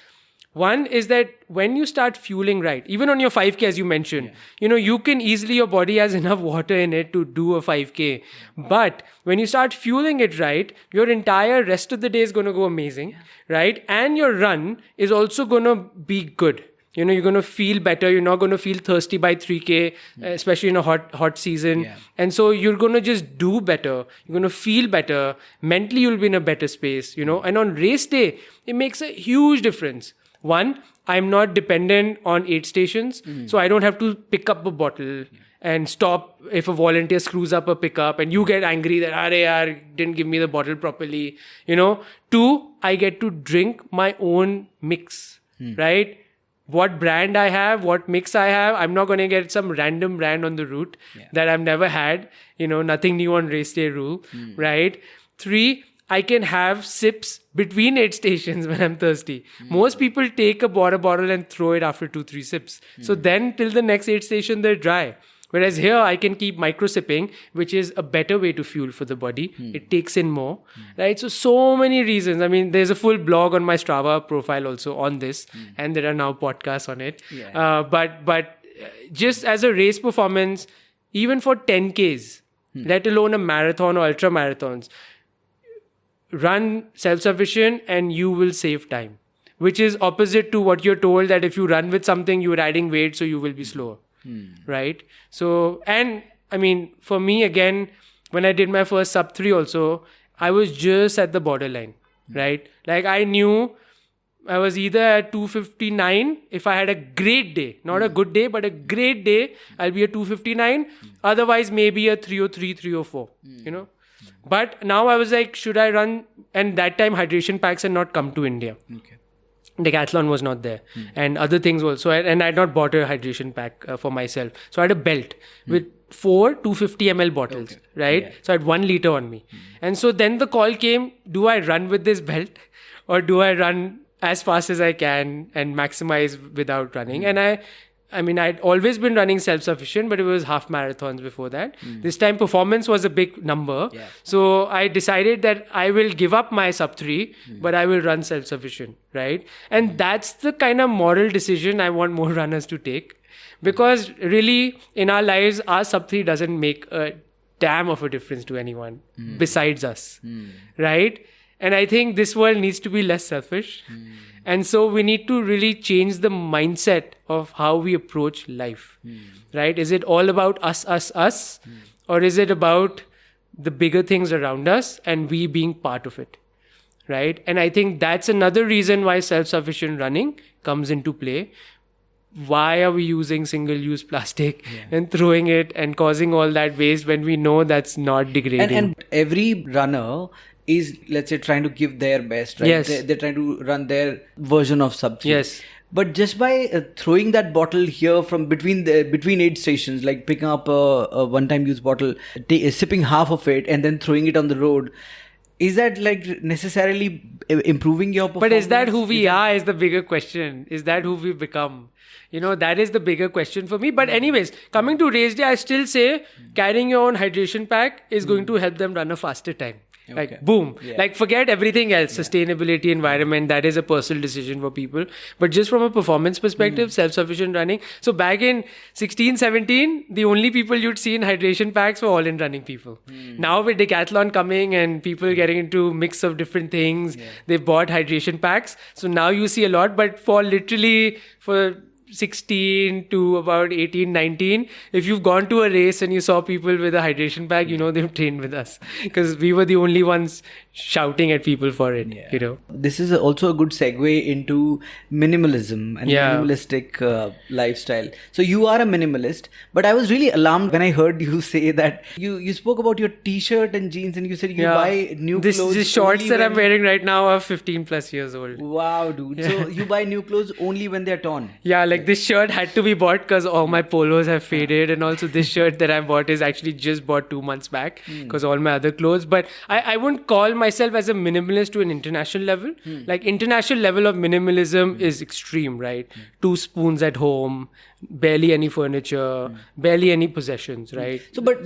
one is that when you start fueling right, even on your 5K, as you mentioned, you can easily, your body has enough water in it to do a 5K. But when you start fueling it right, your entire rest of the day is going to go amazing, right? And your run is also going to be good. You're going to feel better. You're not going to feel thirsty by 3K, especially in a hot season. Yeah. And so you're going to just do better. You're going to feel better. Mentally, you'll be in a better space, And on race day, it makes a huge difference. One, I'm not dependent on aid stations. So I don't have to pick up a bottle and stop if a volunteer screws up a pickup and you get angry that, yaar, didn't give me the bottle properly. Two, I get to drink my own mix, right? What brand I have, what mix I have. I'm not going to get some random brand on the route that I've never had. Nothing new on race day rule, right? Three, I can have sips between aid stations when I'm thirsty. Most people take a water bottle and throw it after 2-3 sips. So then till the next aid station, they're dry. Whereas here, I can keep micro sipping, which is a better way to fuel for the body. It takes in more, right? So many reasons. I mean, there's a full blog on my Strava profile also on this, and there are now podcasts on it. Yeah. But just as a race performance, even for 10Ks, let alone a marathon or ultra marathons, run self-sufficient and you will save time, which is opposite to what you're told that if you run with something, you're adding weight, so you will be slower. Right? So, and I mean, for me, again, when I did my first sub 3 also, I was just at the borderline, right? Like I knew I was either at 259 if I had a great day, not a good day, but a great day, I'll be at 259. Otherwise, maybe a 303, 304, But now I was like, should I run? And that time hydration packs had not come to India. Okay. Decathlon was not there and other things also. And I had not bought a hydration pack for myself. So I had a belt with 4 250 ml bottles, right? Yeah. So I had 1 liter on me. And so then the call came, do I run with this belt or do I run as fast as I can and maximize without running? And I mean, I'd always been running self-sufficient, but it was half marathons before that. This time performance was a big number. Yeah. So I decided that I will give up my sub 3, but I will run self-sufficient, right? And that's the kind of moral decision I want more runners to take. Because really, in our lives, our sub 3 doesn't make a damn of a difference to anyone besides us, right? And I think this world needs to be less selfish. And so we need to really change the mindset of how we approach life, right? Is it all about us? Or is it about the bigger things around us and we being part of it, right? And I think that's another reason why self-sufficient running comes into play. Why are we using single-use plastic and throwing it and causing all that waste when we know that's not degrading? And every runner is, let's say, trying to give their best, right? Yes. They're trying to run their version of sub 3. Yes. But just by throwing that bottle here from between aid stations, like picking up a one-time use bottle, sipping half of it and then throwing it on the road, is that like necessarily improving your performance? But is that who we are is the bigger question. Is that who we become? That is the bigger question for me. But anyways, coming to race day, I still say carrying your own hydration pack is going to help them run a faster time. Like, boom. Yeah. Like, forget everything else. Sustainability, environment, that is a personal decision for people. But just from a performance perspective, self-sufficient running. So back in 16, 17, the only people you'd see in hydration packs were all in running people. Now with Decathlon coming and people getting into mix of different things, they've bought hydration packs. So now you see a lot, but for 16 to about 18, 19, if you've gone to a race and you saw people with a hydration pack, you know they've trained with us, because we were the only ones shouting at people for it, you know. This is also a good segue into minimalism and minimalistic lifestyle. So you are a minimalist, but I was really alarmed when I heard you say that you spoke about your t-shirt and jeans, and you said you buy new clothes. These shorts that I'm wearing right now are 15 plus years old. Wow, dude. So you buy new clothes only when they're torn. Yeah, like this shirt had to be bought because all my polos have faded, and also this shirt that I bought is actually just bought 2 months back because all my other clothes. But I wouldn't call myself as a minimalist to an international level. Like, international level of minimalism is extreme, right? 2 spoons at home, barely any furniture, barely any possessions, right? So, but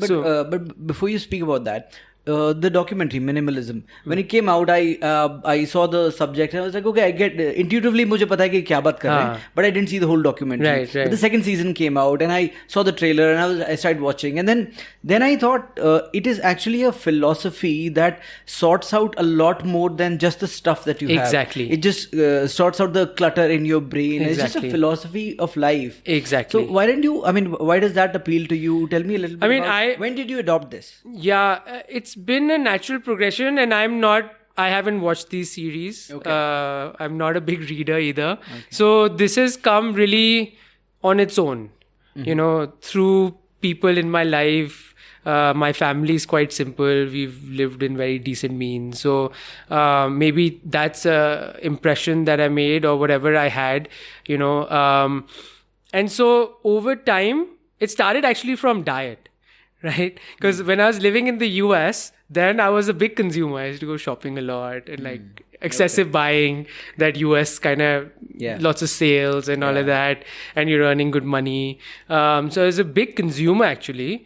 before you speak about that, the documentary Minimalism, when it came out, I saw the subject and I was like, okay, I get intuitively मुझे पता है कि क्या बात कर रहे हैं, but I didn't see the whole documentary. Right. But the second season came out and I saw the trailer and I started watching, and then I thought it is actually a philosophy that sorts out a lot more than just the stuff that you have. Exactly. It just sorts out the clutter in your brain. It's just a philosophy of life. Exactly. So why does that appeal to you? Tell me a little bit when did you adopt this? Yeah, it's been a natural progression, and I haven't watched these series. I'm not a big reader either. So this has come really on its own, you know, through people in my life. My family is quite simple. We've lived in very decent means. So maybe that's a impression that I made or whatever I had, you know. And so over time, it started actually from diet, right? Because when I was living in the US, then I was a big consumer. I used to go shopping a lot and like excessive buying, that US kind of lots of sales and all of that, and you're earning good money. So I was a big consumer actually.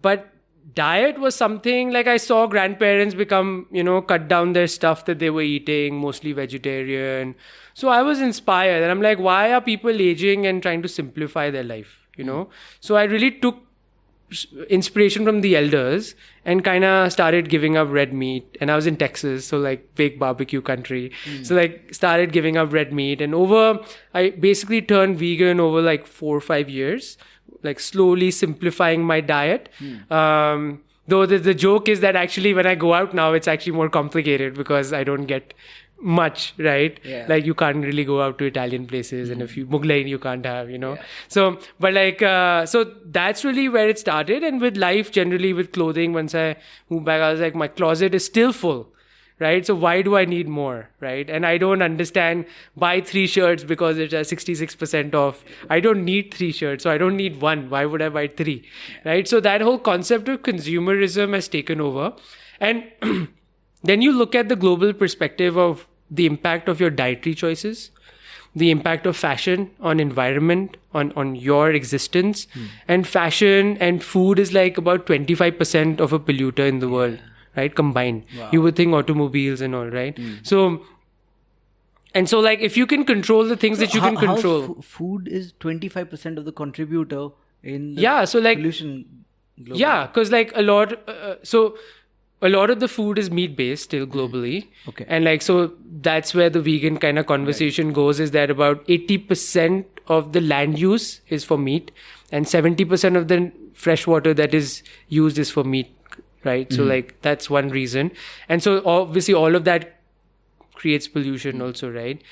But diet was something like I saw grandparents become, you know, cut down their stuff that they were eating, mostly vegetarian. So I was inspired and I'm like, why are people aging and trying to simplify their life, you know? So I really took inspiration from the elders and kind of started giving up red meat. And I was in Texas, so like big barbecue country. So like started giving up red meat, and I basically turned vegan over like 4 or 5 years, like slowly simplifying my diet. Though the joke is that actually when I go out now, it's actually more complicated because I don't get much, right? Like you can't really go out to Italian places, and if you Mughlai you can't have, you know. So but like so that's really where it started. And with life generally, with clothing, once I moved back, I was like, my closet is still full, right? So why do I need more, right? And I don't understand, buy 3 shirts because it's at 66% off. I don't need 3 shirts, so I don't need 1. Why would I buy 3, right? So that whole concept of consumerism has taken over. And then you look at the global perspective of the impact of your dietary choices, the impact of fashion on environment, on your existence. And fashion and food is like about 25% of a polluter in the world, right? Combined. You would think automobiles and all, right? So like if you can control the things that you can control. Food is 25% of the contributor in the pollution globally. Yeah, because like a lot of the food is meat-based still globally. Okay. And like, so that's where the vegan kind of conversation goes, is that about 80% of the land use is for meat and 70% of the fresh water that is used is for meat, right? So like, that's one reason. And so obviously all of that creates pollution also, right?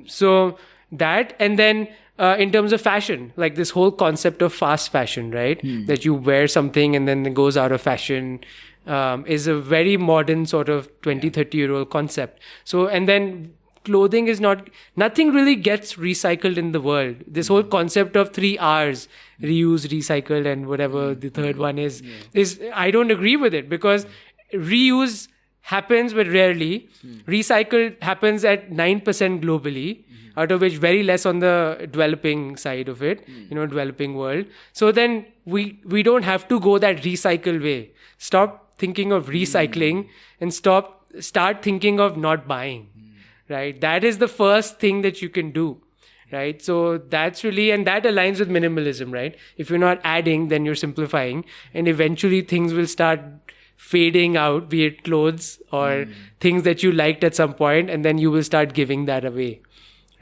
So that, and then in terms of fashion, like this whole concept of fast fashion, right? That you wear something and then it goes out of fashion. Is a very modern sort of 20-30-year-old concept. So, and then clothing is nothing really gets recycled in the world. This whole concept of 3 R's, reuse, recycle, and whatever the third one is I don't agree with it, because reuse happens but rarely. Recycle happens at 9% globally, out of which very less on the developing side of it, you know, developing world. So then we don't have to go that recycle way. Stop thinking of recycling and start thinking of not buying, right? That is the first thing that you can do, right? So that's really, and that aligns with minimalism, right? If you're not adding, then you're simplifying, and eventually things will start fading out, be it clothes or things that you liked at some point, and then you will start giving that away,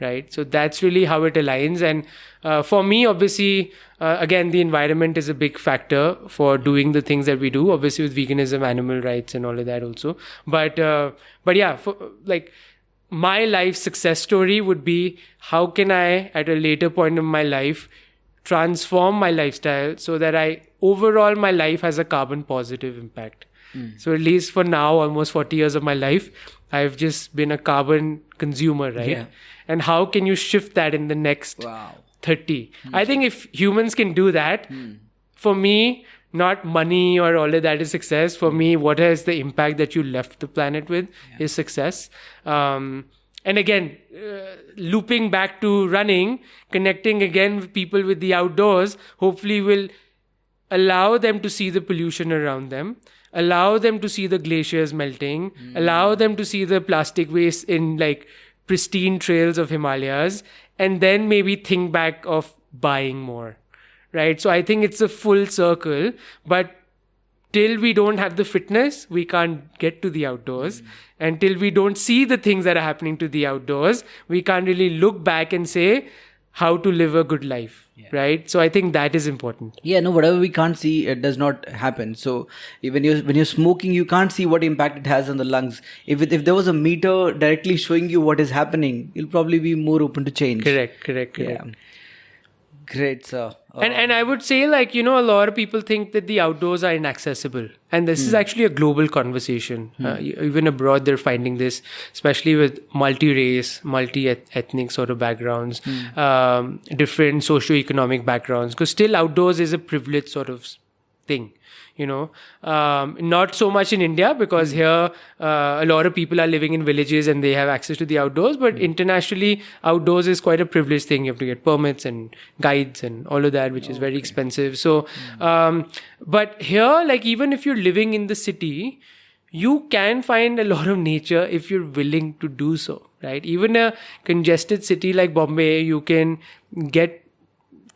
right? So that's really how it aligns. And for me, obviously, again, the environment is a big factor for doing the things that we do, obviously with veganism, animal rights and all of that also. But yeah, my life success story would be, how can I, at a later point in my life, transform my lifestyle so that overall my life has a carbon positive impact. So at least for now, almost 40 years of my life, I've just been a carbon consumer, right? Yeah. And how can you shift that in the next 30? I think if humans can do that, for me, not money or all of that is success. For me, what is the impact that you left the planet with is success. And again, looping back to running, connecting again with people with the outdoors, hopefully will allow them to see the pollution around them, allow them to see the glaciers melting, allow them to see the plastic waste in like pristine trails of Himalayas, and then maybe think back of buying more, right? So I think it's a full circle, but till we don't have the fitness, we can't get to the outdoors. And till we don't see the things that are happening to the outdoors, we can't really look back and say how to live a good life, right? So I think that is important. Yeah, no, whatever we can't see, it does not happen. So when you're smoking, you can't see what impact it has on the lungs. If there was a meter directly showing you what is happening, you'll probably be more open to change. Correct. Yeah. Great, sir. And I would say, like, a lot of people think that the outdoors are inaccessible. And this is actually a global conversation. Even abroad, they're finding this, especially with multi-race, multi-ethnic sort of backgrounds, different socio-economic backgrounds. Because still outdoors is a privileged sort of thing. Not so much in India, because here a lot of people are living in villages and they have access to the outdoors, but internationally outdoors is quite a privileged thing. You have to get permits and guides and all of that, which is very expensive. So but here, like, even if you're living in the city, you can find a lot of nature if you're willing to do so, right? Even a congested city like Bombay, you can get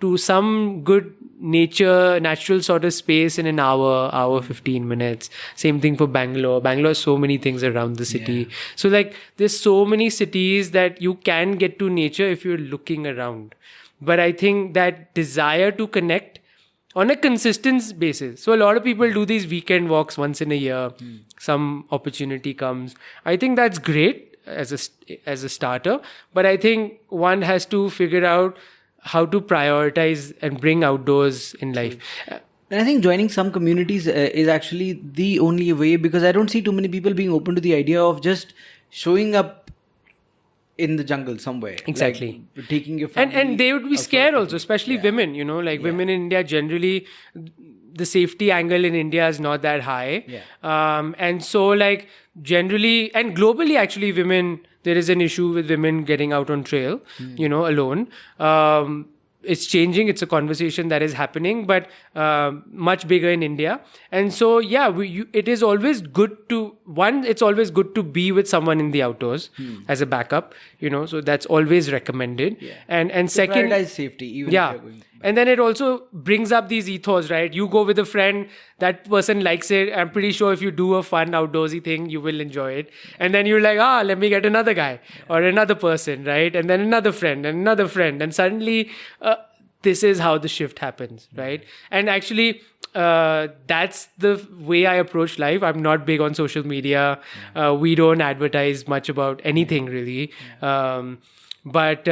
to some good natural sort of space in an hour 15 minutes. Same thing for Bangalore. Bangalore has so many things around the city. So like there's so many cities that you can get to nature if you're looking around. But I think that desire to connect on a consistent basis. So a lot of people do these weekend walks once in a year. Some opportunity comes. I think that's great as a starter. But I think one has to figure out how to prioritize and bring outdoors in life. And I think joining some communities is actually the only way, because I don't see too many people being open to the idea of just showing up in the jungle somewhere. Exactly. Like taking your family. And they would be scared also, especially women, women in India generally, the safety angle in India is not that high. And so like generally and globally actually there is an issue with women getting out on trail, alone. It's changing. It's a conversation that is happening, but much bigger in India. And so, it is always good it's always good to be with someone in the outdoors as a backup, so that's always recommended. And second, prioritize safety. Even if you're going back. And then it also brings up these ethos, right? You go with a friend, that person likes it. I'm pretty sure if you do a fun outdoorsy thing, you will enjoy it. And then you're like, let me get another guy or another person, right? And then another friend and another friend. And suddenly, this is how the shift happens, right? And actually, that's the way I approach life. I'm not big on social media. We don't advertise much about anything really. But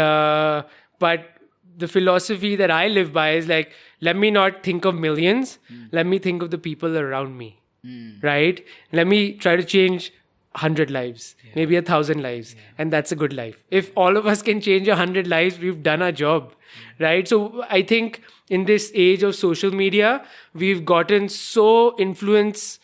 the philosophy that I live by is like, let me not think of millions. Let me think of the people around me, right? Let me try to change 100 lives, maybe 1,000 lives. And that's a good life. If all of us can change 100 lives, we've done our job, right? So I think in this age of social media, we've gotten so influenced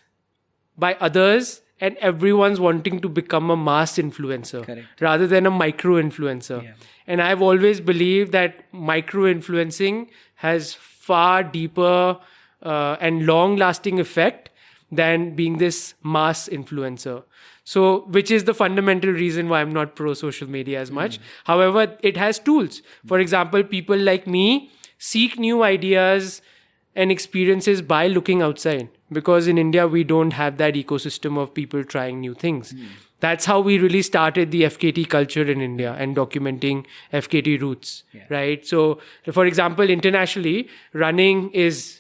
by others and everyone's wanting to become a mass influencer rather than a micro influencer. And I've always believed that micro-influencing has far deeper and long-lasting effect than being this mass influencer. So, which is the fundamental reason why I'm not pro social media as much. However, it has tools. For example, people like me seek new ideas and experiences by looking outside, because in India we don't have that ecosystem of people trying new things. That's how we really started the FKT culture in India and documenting FKT roots, right? So, for example, internationally, running is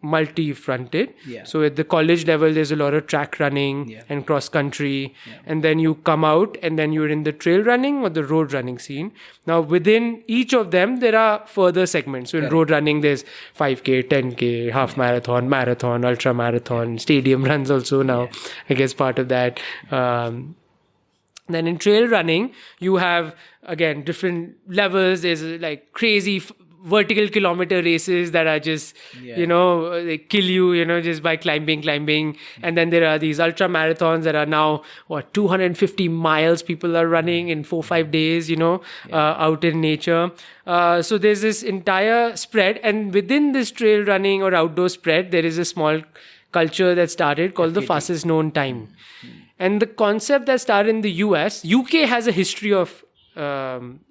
multi-fronted. So at the college level, there's a lot of track running and cross country. And then you come out and then you're in the trail running or the road running scene. Now, within each of them, there are further segments. So in road running, there's 5K, 10K, half marathon, marathon, ultra marathon, stadium runs also now, I guess part of that. Then in trail running, you have, again, different levels. There's like crazy vertical kilometer races that are just, they kill you, just by climbing. And then there are these ultra marathons that are now, 250 miles people are running in 4-5 days, out in nature. So there's this entire spread. And within this trail running or outdoor spread, there is a small culture that started called the fastest known time. And the concept that started in the UK has a history of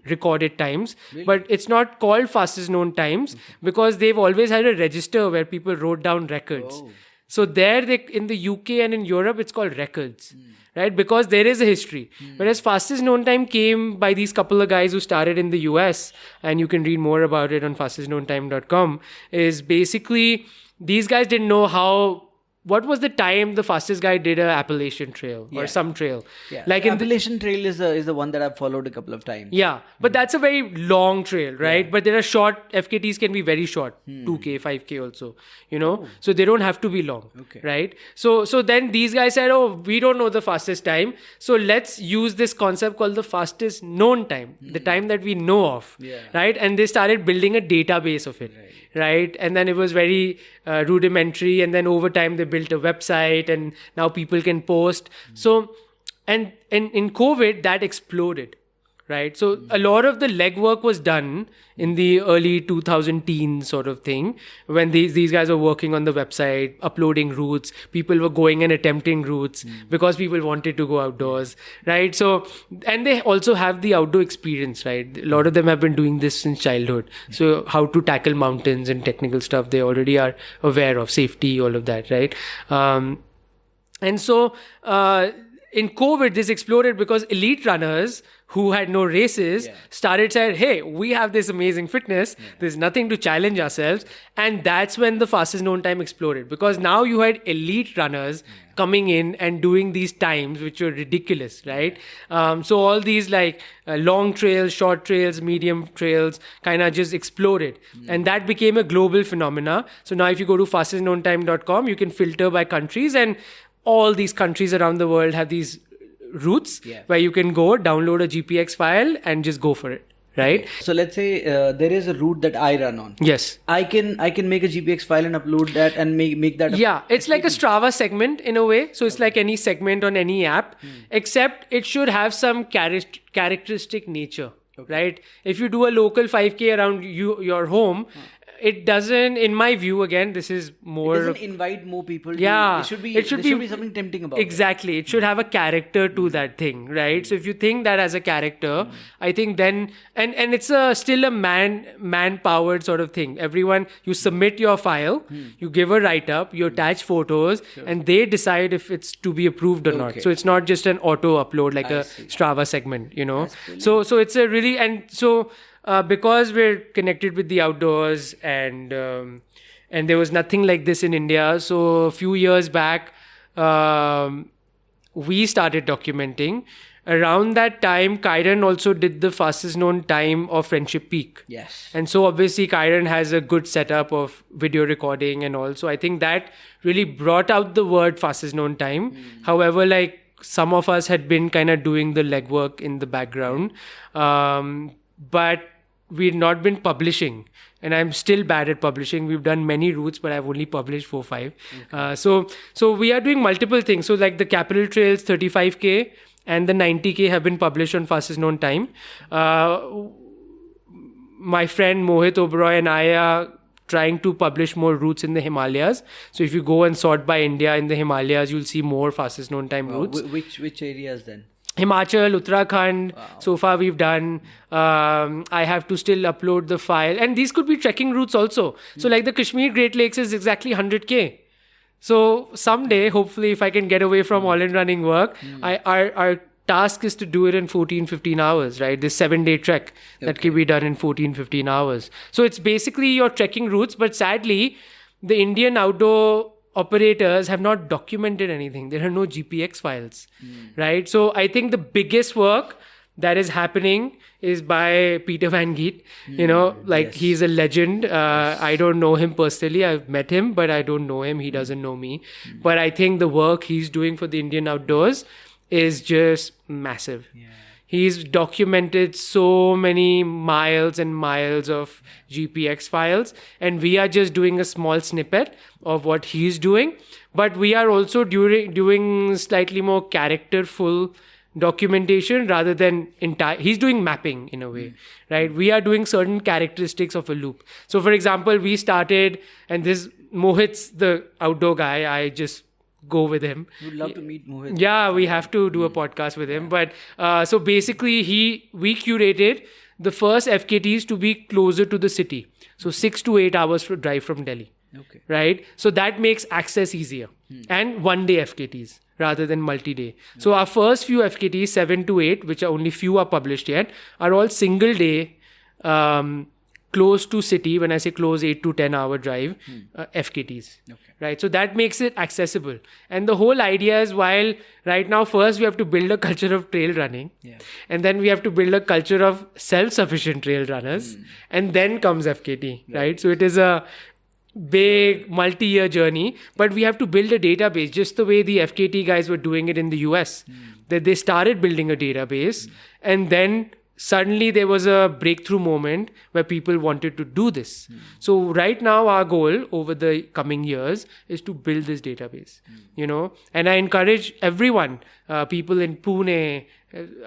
recorded times, but it's not called fastest known times because they've always had a register where people wrote down records. So there, in the UK and in Europe, it's called records, right? Because there is a history. Whereas fastest known time came by these couple of guys who started in the US, and you can read more about it on fastestknowntime.com, is basically these guys didn't know what was the time the fastest guy did a Appalachian Trail or some trail? Like the Appalachian Trail is the one that I've followed a couple of times. Yeah, but that's a very long trail, right? But there are short, FKTs can be very short, 2K, 5K also, so they don't have to be long, right? So then these guys said, we don't know the fastest time, so let's use this concept called the fastest known time, the time that we know of, right? And they started building a database of it. Right. And then it was very rudimentary. And then over time, they built a website and now people can post. So, and in COVID, that exploded. Right. So a lot of the legwork was done in the early 2000 teens sort of thing, when these guys were working on the website, uploading routes. People were going and attempting routes because people wanted to go outdoors. Right. So, and they also have the outdoor experience. Right. A lot of them have been doing this since childhood. So how to tackle mountains and technical stuff, they already are aware of, safety, all of that. Right. And so in COVID, this exploded because elite runners who had no races started saying, hey, we have this amazing fitness. There's nothing to challenge ourselves. And that's when the fastest known time exploded, because now you had elite runners coming in and doing these times, which were ridiculous, right? So all these like long trails, short trails, medium trails kind of just exploded. And that became a global phenomena. So now if you go to fastestknowntime.com, you can filter by countries, and all these countries around the world have these routes where you can go download a GPX file and just go for it, right? Okay. So let's say there is a route that I run on. Yes. I can make a GPX file and upload that and make that. It's like a Strava segment in a way. So it's like any segment on any app, except it should have some characteristic nature, right? If you do a local 5K around your home, it doesn't, in my view, again, this is more... It doesn't invite more people to... Yeah. It should be something tempting about exactly. It should have a character to that thing, right? So if you think that as a character, I think then... And it's still a man-powered sort of thing. Everyone, you submit your file, you give a write-up, you attach photos, and they decide if it's to be approved or not. So it's not just an auto-upload like a Strava segment, So it's a really... And so... because we're connected with the outdoors and there was nothing like this in India. So a few years back, we started documenting. Around that time, Kyron also did the fastest known time of Friendship Peak. Yes. And so obviously Kyron has a good setup of video recording and all. So I think that really brought out the word fastest known time. However, like some of us had been kind of doing the legwork in the background. But we've not been publishing, and I'm still bad at publishing. We've done many routes, but I've only published 4-5. So we are doing multiple things. So like the Capital Trails 35K and the 90K have been published on fastest known time. My friend Mohit Oberoi and I are trying to publish more routes in the Himalayas. So if you go and sort by India in the Himalayas, you'll see more fastest known time routes. Which areas then? Himachal, Uttarakhand, so far we've done. I have to still upload the file. And these could be trekking routes also. So like the Kashmir Great Lakes is exactly 100K. So someday, hopefully, if I can get away from all-in running work, our task is to do it in 14, 15 hours, right? This 7-day trek that can be done in 14, 15 hours. So it's basically your trekking routes. But sadly, the Indian outdoor operators have not documented anything. There are no GPX files, right? So I think the biggest work that is happening is by Peter Van Geet. He's a legend. I don't know him personally. I've met him, but I don't know him. He doesn't know me. But I think the work he's doing for the Indian outdoors is just massive. He's documented so many miles and miles of GPX files, and we are just doing a small snippet of what he's doing. But we are also doing slightly more characterful documentation rather than entire. He's doing mapping in a way, right? We are doing certain characteristics of a loop. So, for example, we started, and this Mohit's the outdoor guy. I just go with him. Would love to meet Mohit. Yeah, we have to do a podcast with him. But so basically, we curated the first FKTs to be closer to the city. So 6 to 8 hours for drive from Delhi. Okay. Right? So that makes access easier. And 1-day FKTs rather than multi-day. So our first few FKTs, 7 to 8, which are only few are published yet, are all single day close to city. When I say close, 8 to 10 hour drive, FKTs. Okay. Right. So that makes it accessible. And the whole idea is, while right now, first we have to build a culture of trail running. And then we have to build a culture of self-sufficient trail runners. And then comes FKT. Right. So it is a big multi-year journey, but we have to build a database just the way the FKT guys were doing it in the US. That they started building a database, and then suddenly there was a breakthrough moment where people wanted to do this. So right now our goal over the coming years is to build this database, and I encourage everyone, people in Pune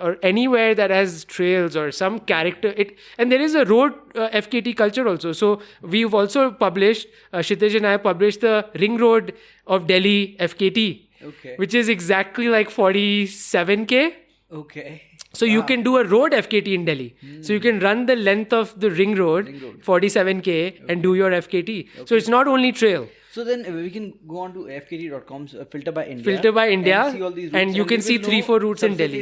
or anywhere that has trails or some character. And there is a road FKT culture also. So we've also published, Kshitij and I published the Ring Road of Delhi FKT, which is exactly like 47K. Okay. So you can do a road FKT in Delhi. So you can run the length of the ring road. 47K, and do your FKT. So it's not only trail. So then we can go on to fkt.com's filter by India. Filter by India. And see all these routes, and you can see 3-4 routes in Delhi.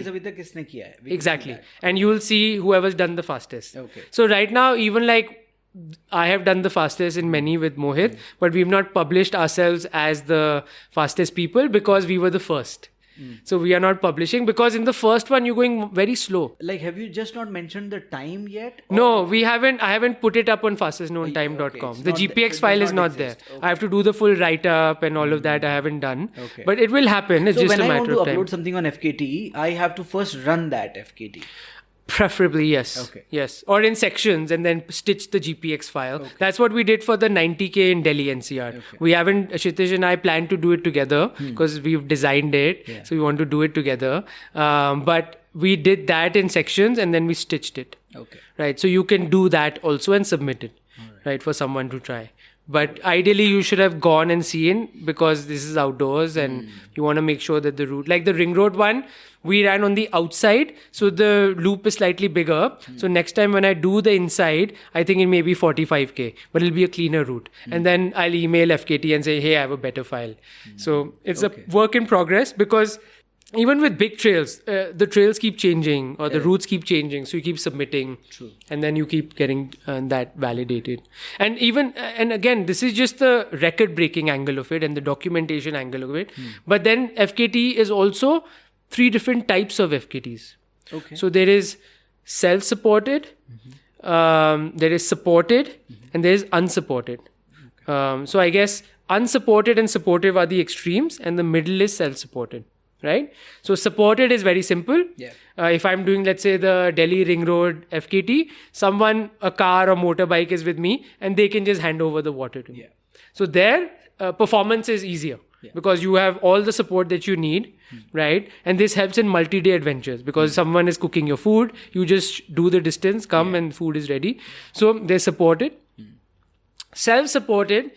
Exactly. And you will see whoever's done the fastest. Okay. So right now, even like I have done the fastest in many with Mohit, but we've not published ourselves as the fastest people because we were the first. So we are not publishing because in the first one you're going very slow. Like, have you just not mentioned the time yet? No, we haven't. I haven't put it up on fastestknowntime.com. The GPX file is not there. I have to do the full write-up and all of that. I haven't done. But it will happen. It's just a matter of time. So when I want to upload something on FKT, I have to first run that FKT. Preferably, yes. Yes. Or in sections and then stitch the GPX file. That's what we did for the 90K in Delhi NCR. We haven't, Kshitij and I plan to do it together because we've designed it. So we want to do it together. But we did that in sections and then we stitched it. Right. So you can do that also and submit it. Right. For someone to try. But ideally you should have gone and seen, because this is outdoors and you want to make sure that the route, like the ring road one, we ran on the outside. So the loop is slightly bigger. So next time when I do the inside, I think it may be 45K, but it'll be a cleaner route. And then I'll email FKT and say, hey, I have a better file. So it's a work in progress, because even with big trails, the trails keep changing or the routes keep changing. So you keep submitting. And then you keep getting that validated. And even, and again, this is just the record breaking angle of it and the documentation angle of it. But then FKT is also 3 different types of FKTs. So there is self-supported, there is supported, and there is unsupported. So I guess unsupported and supportive are the extremes, and the middle is self-supported. Right? So supported is very simple. If I'm doing, let's say, the Delhi Ring Road FKT, someone, a car or motorbike is with me and they can just hand over the water to me. So their performance is easier because you have all the support that you need, right? And this helps in multi-day adventures because someone is cooking your food. You just do the distance, come and food is ready. So they're supported. Self-supported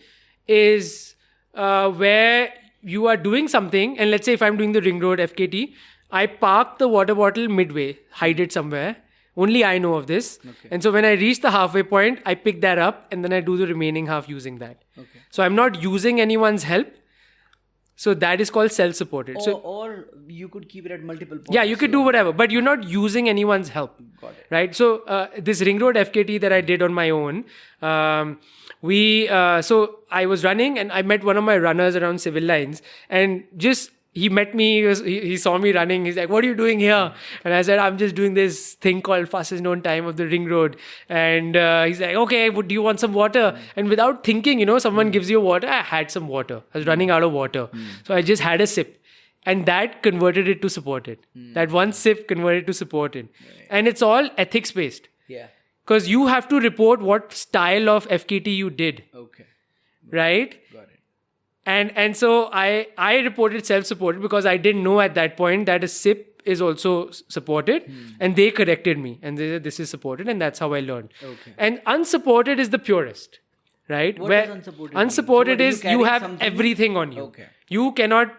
is where you are doing something, and let's say if I'm doing the ring road FKT, I park the water bottle midway, hide it somewhere. Only I know of this. Okay. And so when I reach the halfway point, I pick that up and then I do the remaining half using that. Okay. So I'm not using anyone's help. So that is called self-supported. Or you could keep it at multiple points. Yeah, you could do whatever, but you're not using anyone's help. Got it. Right? So this ring road FKT that I did on my own, so I was running and I met one of my runners around civil lines, and just he met me, he saw me running. He's like, "What are you doing here?" And I said, "I'm just doing this thing called fastest known time of the ring road." And he's like, "Okay, do you want some water?" And without thinking, someone gives you water. I had some water. I was running out of water. So I just had a sip. And that converted it to supported. That one sip converted to supported. And it's all ethics based. Yeah. Because you have to report what style of FKT you did. Okay. Right? Got it. And so I reported self-supported because I didn't know at that point that a sip is also supported. And they corrected me. And they said, this is supported. And that's how I learned. Okay. And unsupported is the purest. Right? What does unsupported mean? Unsupported So what, is you you carrying have something? everything on you. Okay. You cannot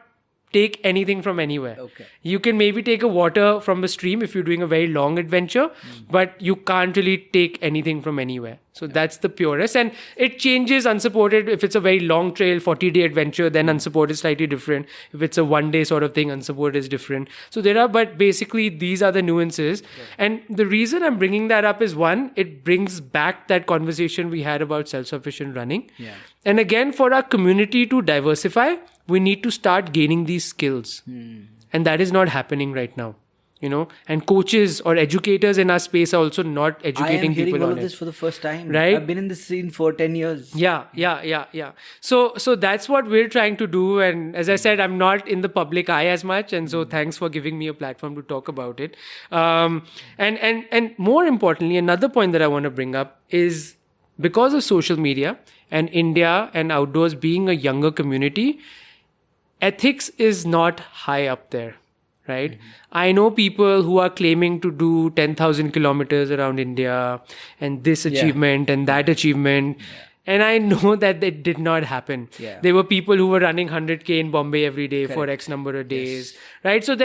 take anything from anywhere. Okay. You can maybe take a water from a stream if you're doing a very long adventure, but you can't really take anything from anywhere. So that's the purest. And it changes unsupported. If it's a very long trail, 40-day adventure, then unsupported is slightly different. If it's a one-day sort of thing, unsupported is different. So but basically these are the nuances. And the reason I'm bringing that up is one, it brings back that conversation we had about self-sufficient running. Yeah. And again, for our community to diversify, we need to start gaining these skills. And that is not happening right now. And coaches or educators in our space are also not educating people hearing all on of it. this for the first time. Right? I've been in this scene for 10 years. Yeah. So that's what we're trying to do. And as I said, I'm not in the public eye as much. And so thanks for giving me a platform to talk about it. And more importantly, another point that I want to bring up is because of social media and India and outdoors being a younger community, ethics is not high up there. Right? I know people who are claiming to do 10,000 kilometers around India and this achievement and that achievement. And I know that it did not happen. There were people who were running 100K in Bombay every day for X number of days. Right? So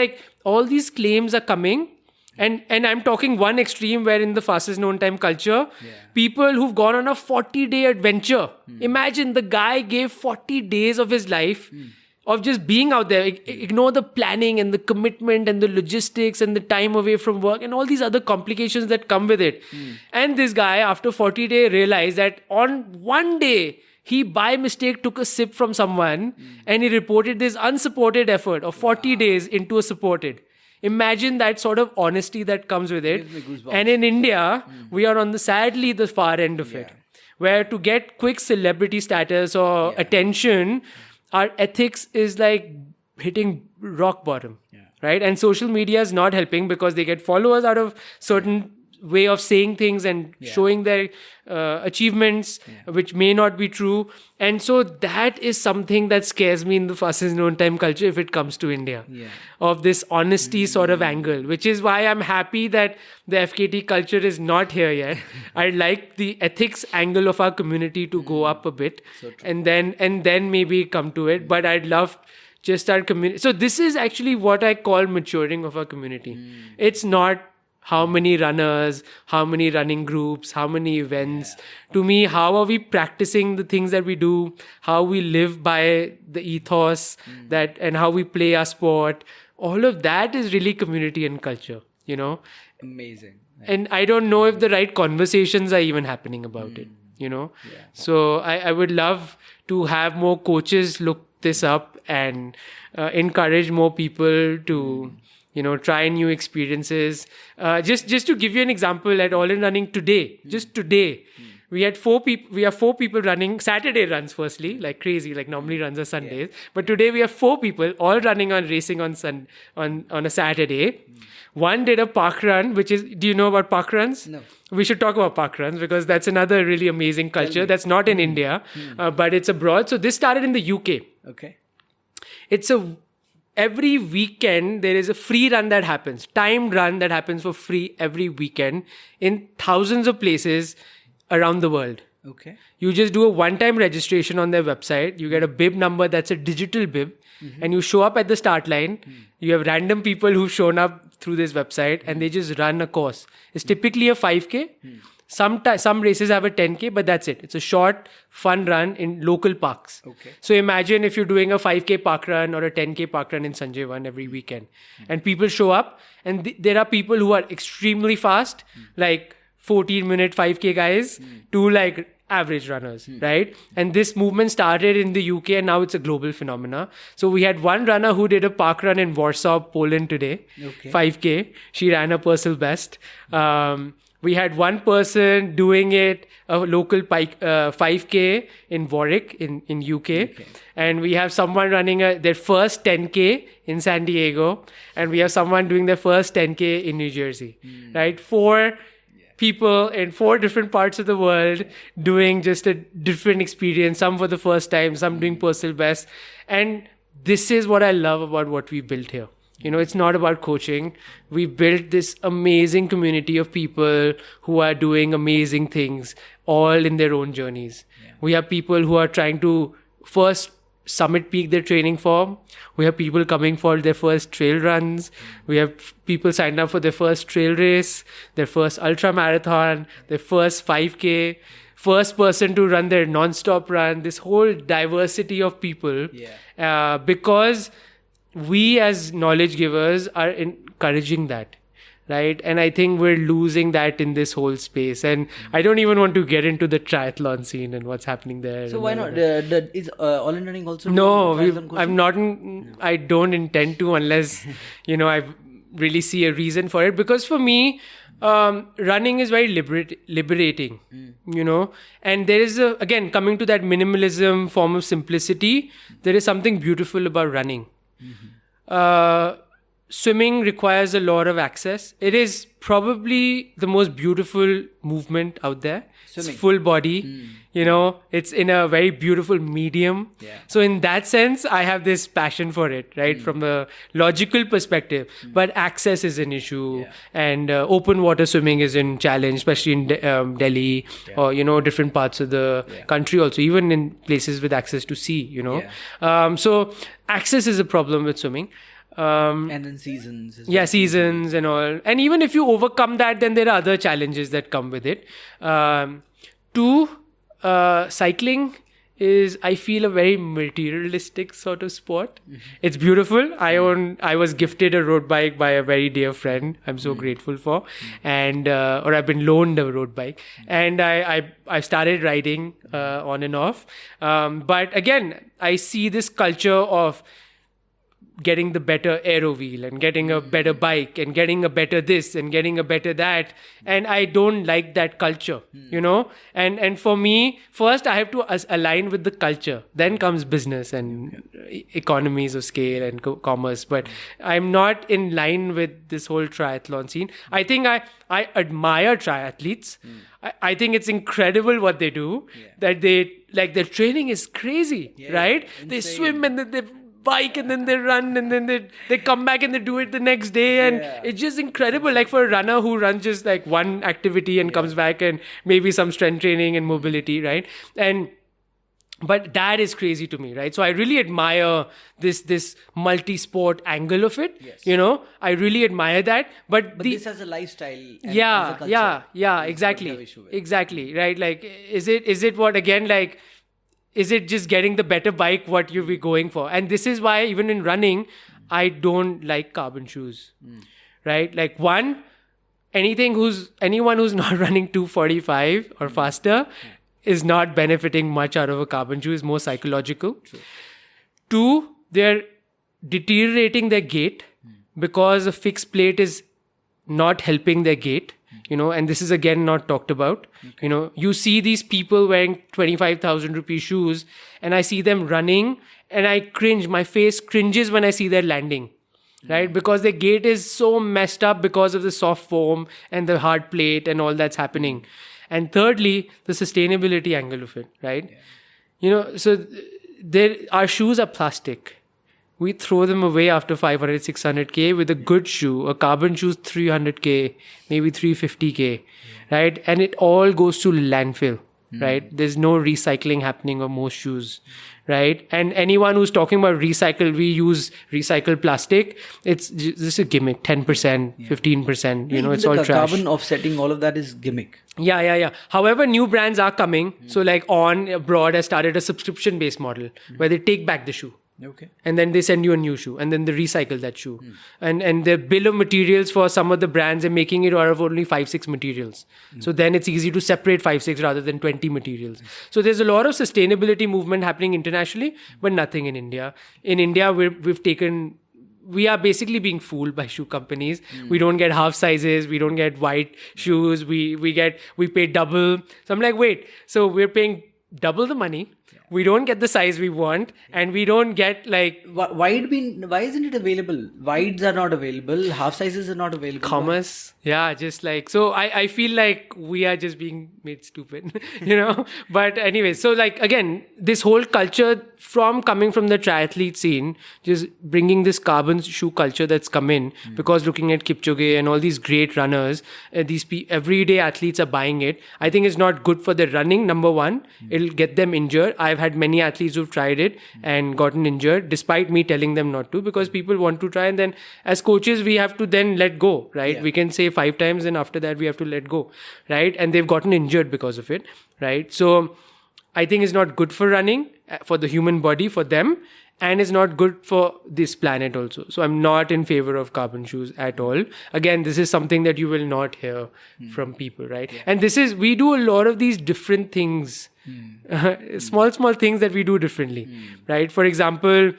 all these claims are coming. And I'm talking one extreme where in the fastest known time culture, people who've gone on a 40-day adventure. Imagine the guy gave 40 days of his life of just being out there. Ignore the planning and the commitment and the logistics and the time away from work and all these other complications that come with it. And this guy, after 40 days, realized that on one day, he by mistake took a sip from someone and he reported this unsupported effort of 40 days into a supported. Imagine that sort of honesty that comes with it. And in India, we are sadly the far end of it. Where to get quick celebrity status or attention, our ethics is like hitting rock bottom, right? And social media is not helping because they get followers out of certain way of saying things and showing their achievements, which may not be true. And so that is something that scares me in the fastest known time culture if it comes to India, of this honesty sort of angle, which is why I'm happy that the FKT culture is not here yet. I'd like the ethics angle of our community to go up a bit and then maybe come to it. But I'd love just our community. So this is actually what I call maturing of our community. It's not how many runners, how many running groups, how many events. To me, how are we practicing the things that we do, how we live by the ethos that, and how we play our sport. All of that is really community and culture, Amazing. And I don't know if the right conversations are even happening about it, So I would love to have more coaches look this up and encourage more people to try new experiences. Just to give you an example, at All In Running today, just today, we have 4 people running Saturday runs, firstly, like crazy, like normally runs are Sundays. But today we have 4 people all running on racing on a Saturday. One did a park run, which is, do you know about park runs? No. We should talk about park runs because that's another really amazing culture that's not in India, but it's abroad. So this started in the UK. Okay. Every weekend, there is a free run that happens, timed run that happens for free every weekend in thousands of places around the world. Okay. You just do a one-time registration on their website. You get a bib number that's a digital bib, and you show up at the start line. You have random people who've shown up through this website, and they just run a course. It's typically a 5K. Some races have a 10K, but that's it. It's a short, fun run in local parks. Okay. So imagine if you're doing a 5K park run or a 10K park run in Sanjay One every weekend, and people show up, and there are people who are extremely fast, like 14-minute 5K guys, to like average runners, right? And this movement started in the UK, and now it's a global phenomena. So we had one runner who did a park run in Warsaw, Poland today, 5K. She ran a personal best. We had one person doing it, a local 5K in Warwick in UK. And we have someone running their first 10K in San Diego. And we have someone doing their first 10K in New Jersey, right? 4 people in 4 different parts of the world doing just a different experience. Some for the first time, some doing personal best. And this is what I love about what we built here. You know, it's not about coaching. We built this amazing community of people who are doing amazing things, all in their own journeys. We have people who are trying to first summit peak their training for. We have people coming for their first trail runs. We have people signed up for their first trail race, their first ultra marathon, their first 5K, first person to run their non-stop run. This whole diversity of people, because we as knowledge givers are encouraging that, right? And I think we're losing that in this whole space. And I don't even want to get into the triathlon scene and what's happening there. So why not? Is All In Running also? No, I'm not. I don't intend to unless I really see a reason for it. Because for me, running is very liberating. And there is again, coming to that minimalism form of simplicity, there is something beautiful about running. Swimming requires a lot of access. It is probably the most beautiful movement out there. Swimming. It's full body, it's in a very beautiful medium. So in that sense, I have this passion for it, right? From a logical perspective, but access is an issue, and open water swimming is in challenge, especially in Delhi or, different parts of the country also, even in places with access to sea, So access is a problem with swimming. And then seasons. Seasons and all. And even if you overcome that, then there are other challenges that come with it. 2, cycling is, I feel, a very materialistic sort of sport. It's beautiful. I was gifted a road bike by a very dear friend I'm so grateful for. And or I've been loaned a road bike. And I started riding on and off. But again, I see this culture of getting the better aero wheel and getting a better bike and getting a better this and getting a better that. And I don't like that culture, And for me, first I have to align with the culture. Then comes business and economies of scale and commerce. But I'm not in line with this whole triathlon scene. I think I admire triathletes. I think it's incredible what they do. That they, like, their training is crazy, right? Insane. They swim and then they bike and then they run and then they come back and they do it the next day, and it's just incredible. Like for a runner who runs just like one activity and comes back and maybe some strength training and mobility, right? But that is crazy to me, right? So I really admire this multi-sport angle of it. I really admire that. But this as a lifestyle. And as a culture, exactly, right? Like, is it what, again, like, is it just getting the better bike what you'll be going for? And this is why even in running, I don't like carbon shoes, right? Like, anyone who's not running 245 or faster is not benefiting much out of a carbon shoe, is more psychological. True. 2, they're deteriorating their gait because a fixed plate is not helping their gait. And this is again not talked about. You see these people wearing 25,000 rupee shoes, and I see them running and I cringe. My face cringes when I see their landing, right? Because their gait is so messed up because of the soft foam and the hard plate and all that's happening. And thirdly, the sustainability angle of it, right? So our shoes are plastic. We throw them away after 500, 600K. With a good shoe, a carbon shoe is 300K, maybe 350K, right? And it all goes to landfill. right? There's no recycling happening of most shoes, right? And anyone who's talking about recycle, we use recycled plastic. It's just a gimmick, 10%, 15%, you know, it's all trash. Carbon offsetting, all of that is gimmick. Yeah. However, new brands are coming. So like On abroad has started a subscription-based model where they take back the shoe. Okay. And then they send you a new shoe, and then they recycle that shoe. And the bill of materials for some of the brands are making it out of only 5-6 materials. So then it's easy to separate 5-6 rather than 20 materials. So there's a lot of sustainability movement happening internationally, but nothing in India. In India, we are basically being fooled by shoe companies. We don't get half sizes. We don't get white shoes. We pay double. So I'm like, wait, so we're paying double the money. We don't get the size we want, and we don't get like... Why isn't it available? Wides are not available. Half sizes are not available. Commerce. Yeah, just like... So I feel like we are just being made stupid, you know? But anyway, so like, again, this whole culture coming from the triathlete scene, just bringing this carbon shoe culture that's come in, because looking at Kipchoge and all these great runners, these everyday athletes are buying it. I think it's not good for their running, number one. It'll get them injured. I've had many athletes who've tried it and gotten injured, despite me telling them not to, because people want to try, and then as coaches we have to then let go, right? We can say 5 times and after that we have to let go, right? And they've gotten injured because of it, right? So I think it's not good for running, for the human body, for them, and it's not good for this planet also. So I'm not in favor of carbon shoes at all. Again, this is something that you will not hear from people, right? And we do a lot of these different things, small things that we do differently, right? For example,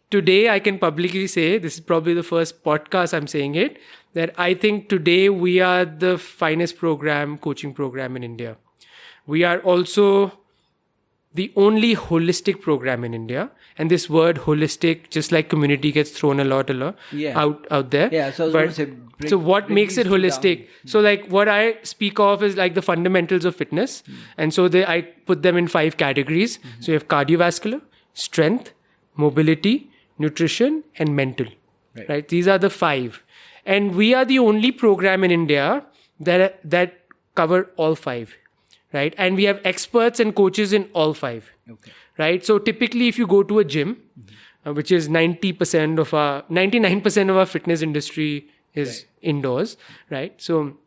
today I can publicly say, this is probably the first podcast I'm saying it, that I think today we are the finest coaching program in India. We are also the only holistic program in India. And this word holistic, just like community, gets thrown a lot out there. Yeah, so I was going to say... So what makes it holistic? So like what I speak of is like the fundamentals of fitness. And so I put them in 5 categories. So you have cardiovascular, strength, mobility, nutrition, and mental. Right? These are the 5. And we are the only program in India that cover all 5. Right? And we have experts and coaches in all 5. Okay. Right? So typically if you go to a gym, which is 99% of our fitness industry is indoors, right? So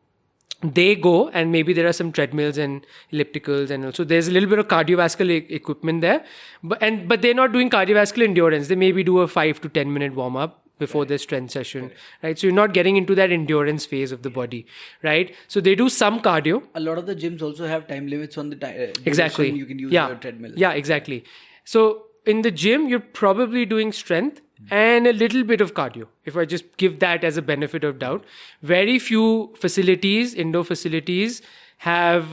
they go, and maybe there are some treadmills and ellipticals, and also there's a little bit of cardiovascular equipment there, but they're not doing cardiovascular endurance. They maybe do a 5 to 10 minute warm up before their strength session, right? So you're not getting into that endurance phase of the body, right? So they do some cardio. A lot of the gyms also have time limits on the exactly. You can use your treadmill. Yeah, exactly. So in the gym, you're probably doing strength and a little bit of cardio. If I just give that as a benefit of doubt, very few indoor facilities have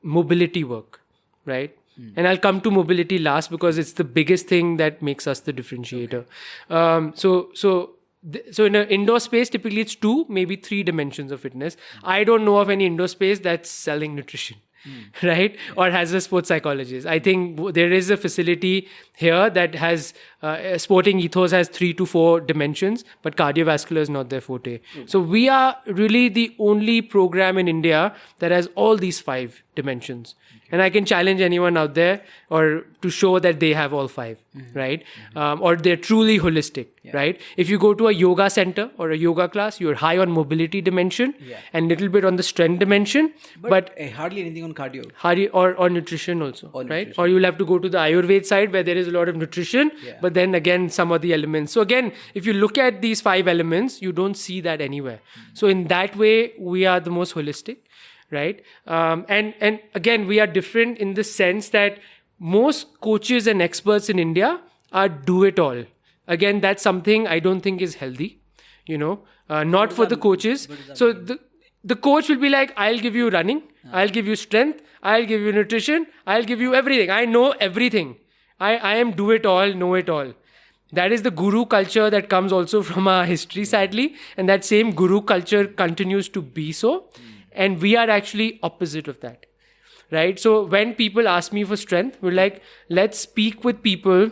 mobility work, right? And I'll come to mobility last because it's the biggest thing that makes us the differentiator. So in an indoor space, typically it's 2, maybe 3 dimensions of fitness. I don't know of any indoor space that's selling nutrition. Right? Or has a sports psychologist. I think there is a facility here that has sporting ethos has 3 to 4 dimensions, but cardiovascular is not their forte. So we are really the only program in India that has all these 5 dimensions. And I can challenge anyone out there or to show that they have all 5, right? Or they're truly holistic, right? If you go to a yoga center or a yoga class, you're high on mobility dimension and little bit on the strength dimension, but hardly anything on cardio. Or nutrition also, right? Or you'll have to go to the Ayurveda side where there is a lot of nutrition, but then again, some of the elements. So again, if you look at these 5 elements, you don't see that anywhere. So in that way, we are the most holistic. Right? And again, we are different in the sense that most coaches and experts in India are do-it-all. Again, that's something I don't think is healthy, not for the coaches. So the coach will be like, I'll give you running, I'll give you strength, I'll give you nutrition, I'll give you everything. I know everything. I am do-it-all, know-it-all. That is the guru culture that comes also from our history, sadly. And that same guru culture continues to be so. And we are actually opposite of that, right? So when people ask me for strength, we're like, let's speak with people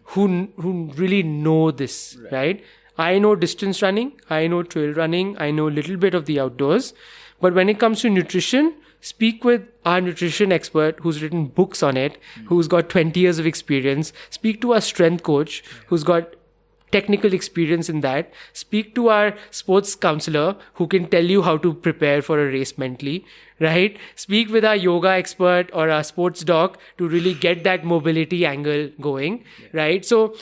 who really know this, right? I know distance running, I know trail running, I know a little bit of the outdoors. But when it comes to nutrition, speak with our nutrition expert who's written books on it, who's got 20 years of experience. Speak to our strength coach who's got technical experience in that. Speak to our sports counselor who can tell you how to prepare for a race mentally, right? Speak with our yoga expert or our sports doc to really get that mobility angle going, right? So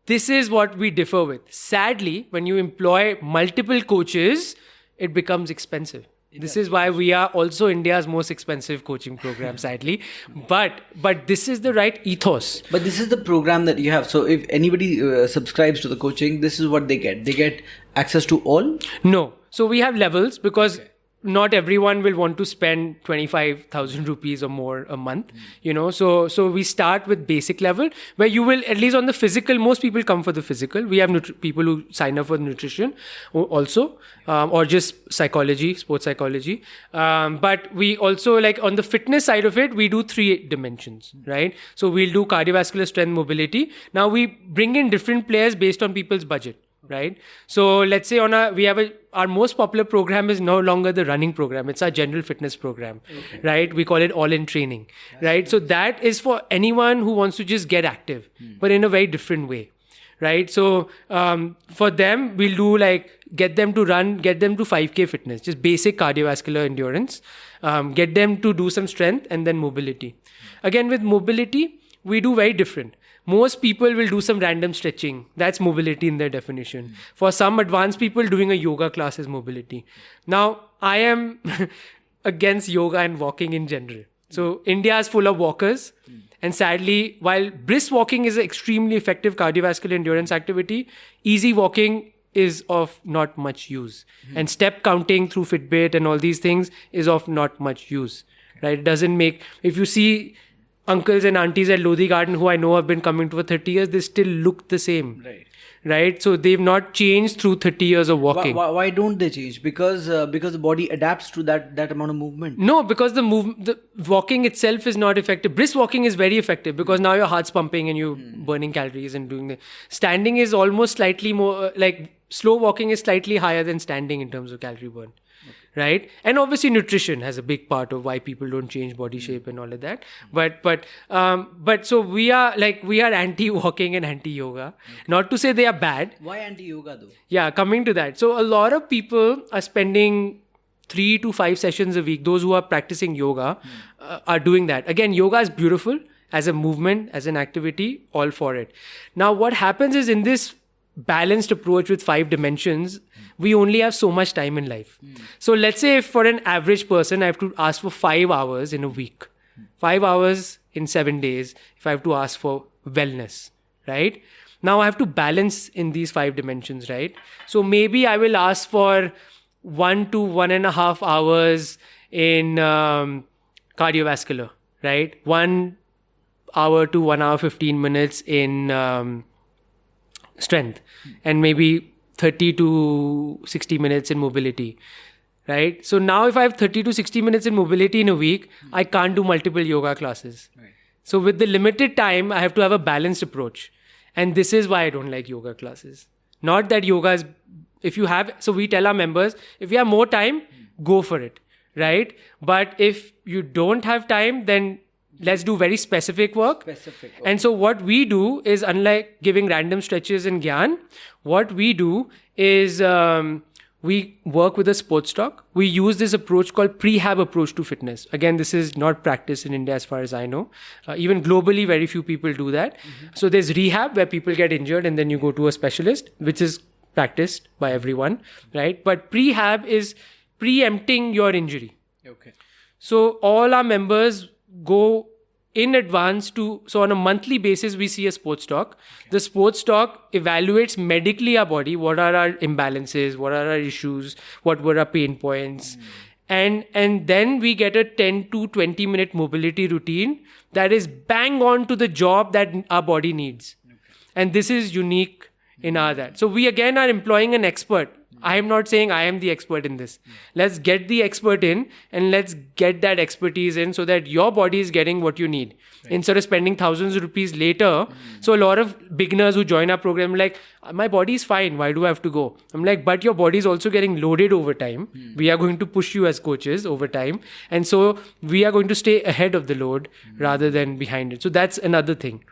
this is what we differ with. Sadly, when you employ multiple coaches, it becomes expensive. This is why we are also India's most expensive coaching program, sadly. But this is the right ethos. But this is the program that you have. So if anybody subscribes to the coaching, this is what they get. They get access to all? No. So we have levels because not everyone will want to spend 25,000 rupees or more a month, So we start with basic level where you will, at least on the physical, most people come for the physical. We have people who sign up for nutrition also, or just psychology, sports psychology. But we also, like on the fitness side of it, we do 3 dimensions, right? So we'll do cardiovascular, strength, mobility. Now we bring in different players based on people's budget. Right. So let's say our most popular program is no longer the running program. It's our general fitness program, right? We call it all-in training, right? So that is for anyone who wants to just get active, but in a very different way, right? So for them, we'll do get them to run, get them to 5K fitness, just basic cardiovascular endurance, get them to do some strength and then mobility. Again, with mobility, we do very different. Most people will do some random stretching. That's mobility in their definition. For some advanced people, doing a yoga class is mobility. Now, I am against yoga and walking in general. So India is full of walkers. And sadly, while brisk walking is an extremely effective cardiovascular endurance activity, easy walking is of not much use. And step counting through Fitbit and all these things is of not much use. Right? It doesn't make... If you see uncles and aunties at Lodi Garden who I know have been coming for 30 years, they still look the same. Right? So they've not changed through 30 years of walking. Why don't they change? Because the body adapts to that amount of movement. No, because the walking itself is not effective. Brisk walking is very effective because now your heart's pumping and you're burning calories and doing the... Standing is almost slightly more... slow walking is slightly higher than standing in terms of calorie burn. Right? And obviously nutrition has a big part of why people don't change body shape and all of that. But so we are anti-walking and anti-yoga. Not to say they are bad. Why anti-yoga though? Yeah, coming to that. So a lot of people are spending 3 to 5 sessions a week. Those who are practicing yoga are doing that. Again, yoga is beautiful as a movement, as an activity, all for it. Now what happens is in this balanced approach with 5 dimensions, we only have so much time in life. So let's say if for an average person, I have to ask for 5 hours in a week, 5 hours in 7 days, if I have to ask for wellness, right? Now I have to balance in these 5 dimensions, right? So maybe I will ask for 1 to 1.5 hours in cardiovascular, right? 1 hour to 1 hour 15 minutes in strength, and maybe 30 to 60 minutes in mobility, right? So now if I have 30 to 60 minutes in mobility in a week, I can't do multiple yoga classes. Right. So with the limited time, I have to have a balanced approach. And this is why I don't like yoga classes. Not that yoga is, so we tell our members, if you have more time, go for it, right? But if you don't have time, then let's do very specific work. And so what we do is, unlike giving random stretches in Gyan, what we do is we work with a sports doc. We use this approach called prehab approach to fitness. Again, this is not practiced in India as far as I know. Even globally, very few people do that. So there's rehab where people get injured and then you go to a specialist, which is practiced by everyone, right? But prehab is preempting your injury. Okay. So all our members go in advance so on a monthly basis, we see a sports doc. Okay. The sports doc evaluates medically our body. What are our imbalances? What are our issues? What were our pain points? And then we get a 10 to 20 minute mobility routine that is bang on to the job that our body needs. Okay. And this is unique in our that. So we again are employing an expert I am not saying I am the expert in this. Let's get the expert in and let's get that expertise in so that your body is getting what you need. Instead of spending thousands of rupees later. So a lot of beginners who join our program are like, my body is fine. Why do I have to go? I'm like, but your body is also getting loaded over time. We are going to push you as coaches over time. And so we are going to stay ahead of the load rather than behind it. So that's another thing.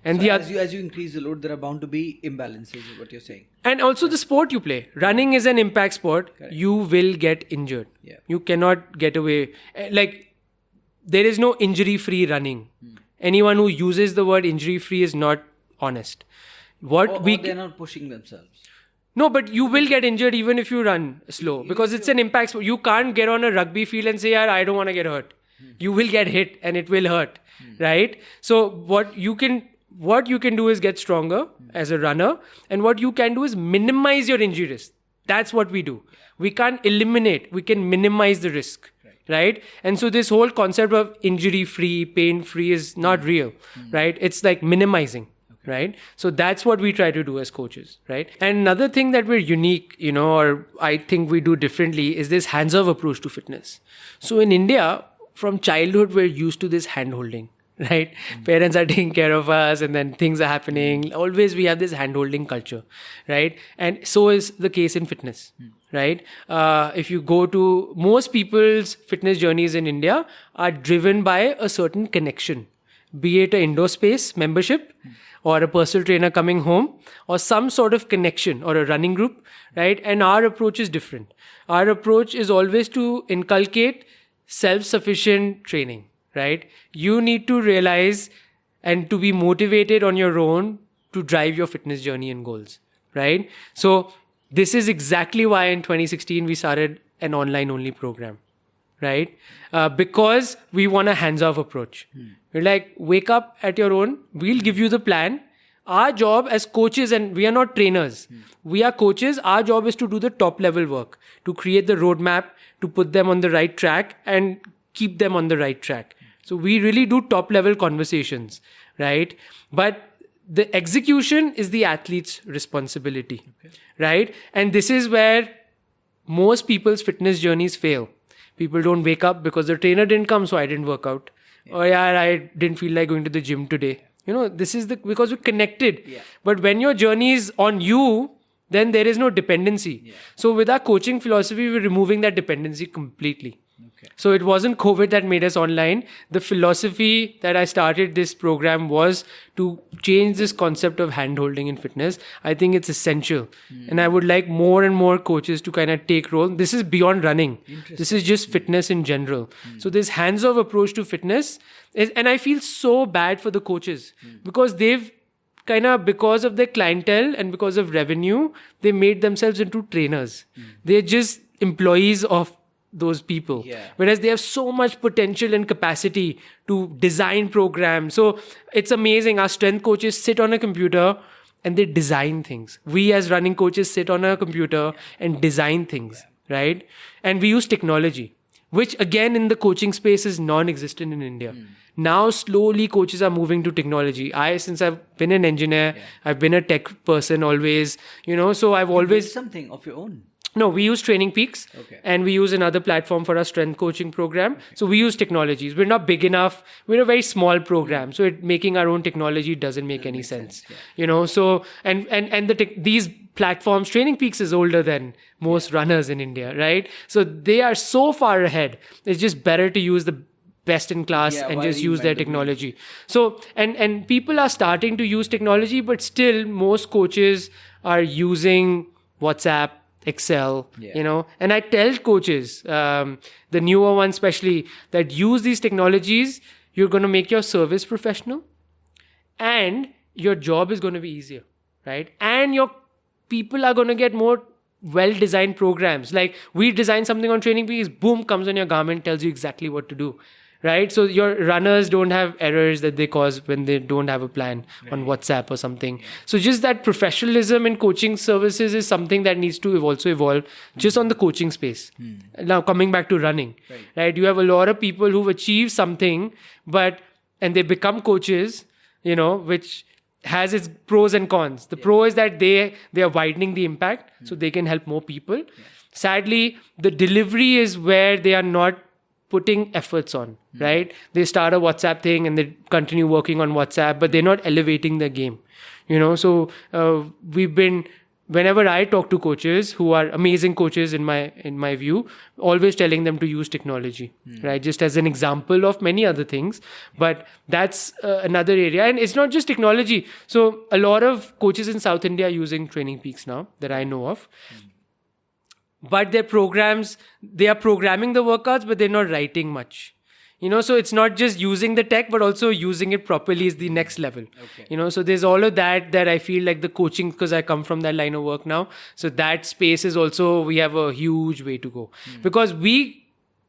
And So as you increase the load, there are bound to be imbalances, is what you're saying. And also the sport you play. Running is an impact sport. Correct. You will get injured. Yeah. You cannot get away. Like, there is no injury-free running. Anyone who uses the word injury-free is not honest. Or they're not pushing themselves. No, but you will get injured even if you run slow because it's an impact sport. You can't get on a rugby field and say, "Yaar, I don't want to get hurt." You will get hit and it will hurt, right? So what you can do is get stronger as a runner, and what you can do is minimize your injury risk. That's what we do. We can't eliminate, we can minimize the risk, right? And so this whole concept of injury-free, pain-free is not real, right? It's like minimizing. Right? So that's what we try to do as coaches, right? And another thing that we're unique, or I think we do differently is this hands-off approach to fitness. So in India, from childhood, we're used to this hand-holding, right? Parents are taking care of us and then things are happening. Always we have this hand-holding culture, right? And so is the case in fitness, right? If you go to most people's fitness journeys in India are driven by a certain connection, be it an indoor space membership, or a personal trainer coming home, or some sort of connection, or a running group, right? And our approach is different. Our approach is always to inculcate self-sufficient training, right? You need to realize and to be motivated on your own to drive your fitness journey and goals, right? So this is exactly why in 2016 we started an online-only program, right? Because we want a hands-off approach. We're like, wake up at your own. We'll give you the plan. Our job as coaches, and we are not trainers. We are coaches. Our job is to do the top level work, to create the roadmap, to put them on the right track and keep them on the right track. So we really do top level conversations, right? But the execution is the athlete's responsibility, right? And this is where most people's fitness journeys fail. People don't wake up because the trainer didn't come, so I didn't work out. Or I didn't feel like going to the gym today. This is because we're connected. Yeah. But when your journey is on you, then there is no dependency. Yeah. So with our coaching philosophy, we're removing that dependency completely. Okay. So it wasn't COVID that made us online. The philosophy that I started this program was to change this concept of hand-holding in fitness. I think it's essential. And I would like more and more coaches to kind of take role. This is beyond running. This is just fitness in general. So this hands-off approach to fitness and I feel so bad for the coaches because they've because of their clientele and because of revenue, they made themselves into trainers. They're just employees of those people. Yeah. Whereas they have so much potential and capacity to design programs. So it's amazing. Our strength coaches sit on a computer and they design things. We as running coaches sit on a computer and design things, right? And we use technology, which again in the coaching space is non-existent in India. Now slowly coaches are moving to technology. Since I've been an engineer, I've been a tech person always, so I've always... something of your own. No, we use Training Peaks and we use another platform for our strength coaching program. Okay. So we use technologies. We're not big enough. We're a very small program. So making our own technology doesn't make any sense. Yeah. So, these platforms, Training Peaks is older than most runners in India, right? So they are so far ahead. It's just better to use the best in class and just use their technology. So, and people are starting to use technology, but still most coaches are using WhatsApp, Excel, and I tell coaches, the newer ones especially, that use these technologies, you're going to make your service professional and your job is going to be easier, right? And your people are going to get more well-designed programs. Like we design something on Training Peaks, boom, comes on your garment, tells you exactly what to do. Right? So your runners don't have errors that they cause when they don't have a plan on WhatsApp or something. So just that professionalism in coaching services is something that needs to also evolve just on the coaching space. Now coming back to running, right? You have a lot of people who've achieved something, and they become coaches, has its pros and cons. The pro is that they are widening the impact, so they can help more people. Sadly, the delivery is where they are not putting efforts on, right? They start a WhatsApp thing and they continue working on WhatsApp, but they're not elevating their game, so whenever I talk to coaches who are amazing coaches in my view, always telling them to use technology, right? Just as an example of many other things. But that's another area. And it's not just technology. So a lot of coaches in South India are using Training Peaks now that I know of. But their programs, they are programming the workouts, but they're not writing much. So it's not just using the tech, but also using it properly is the next level. Okay. So there's all of that I feel like the coaching, because I come from that line of work now. So that space is also, we have a huge way to go. Because we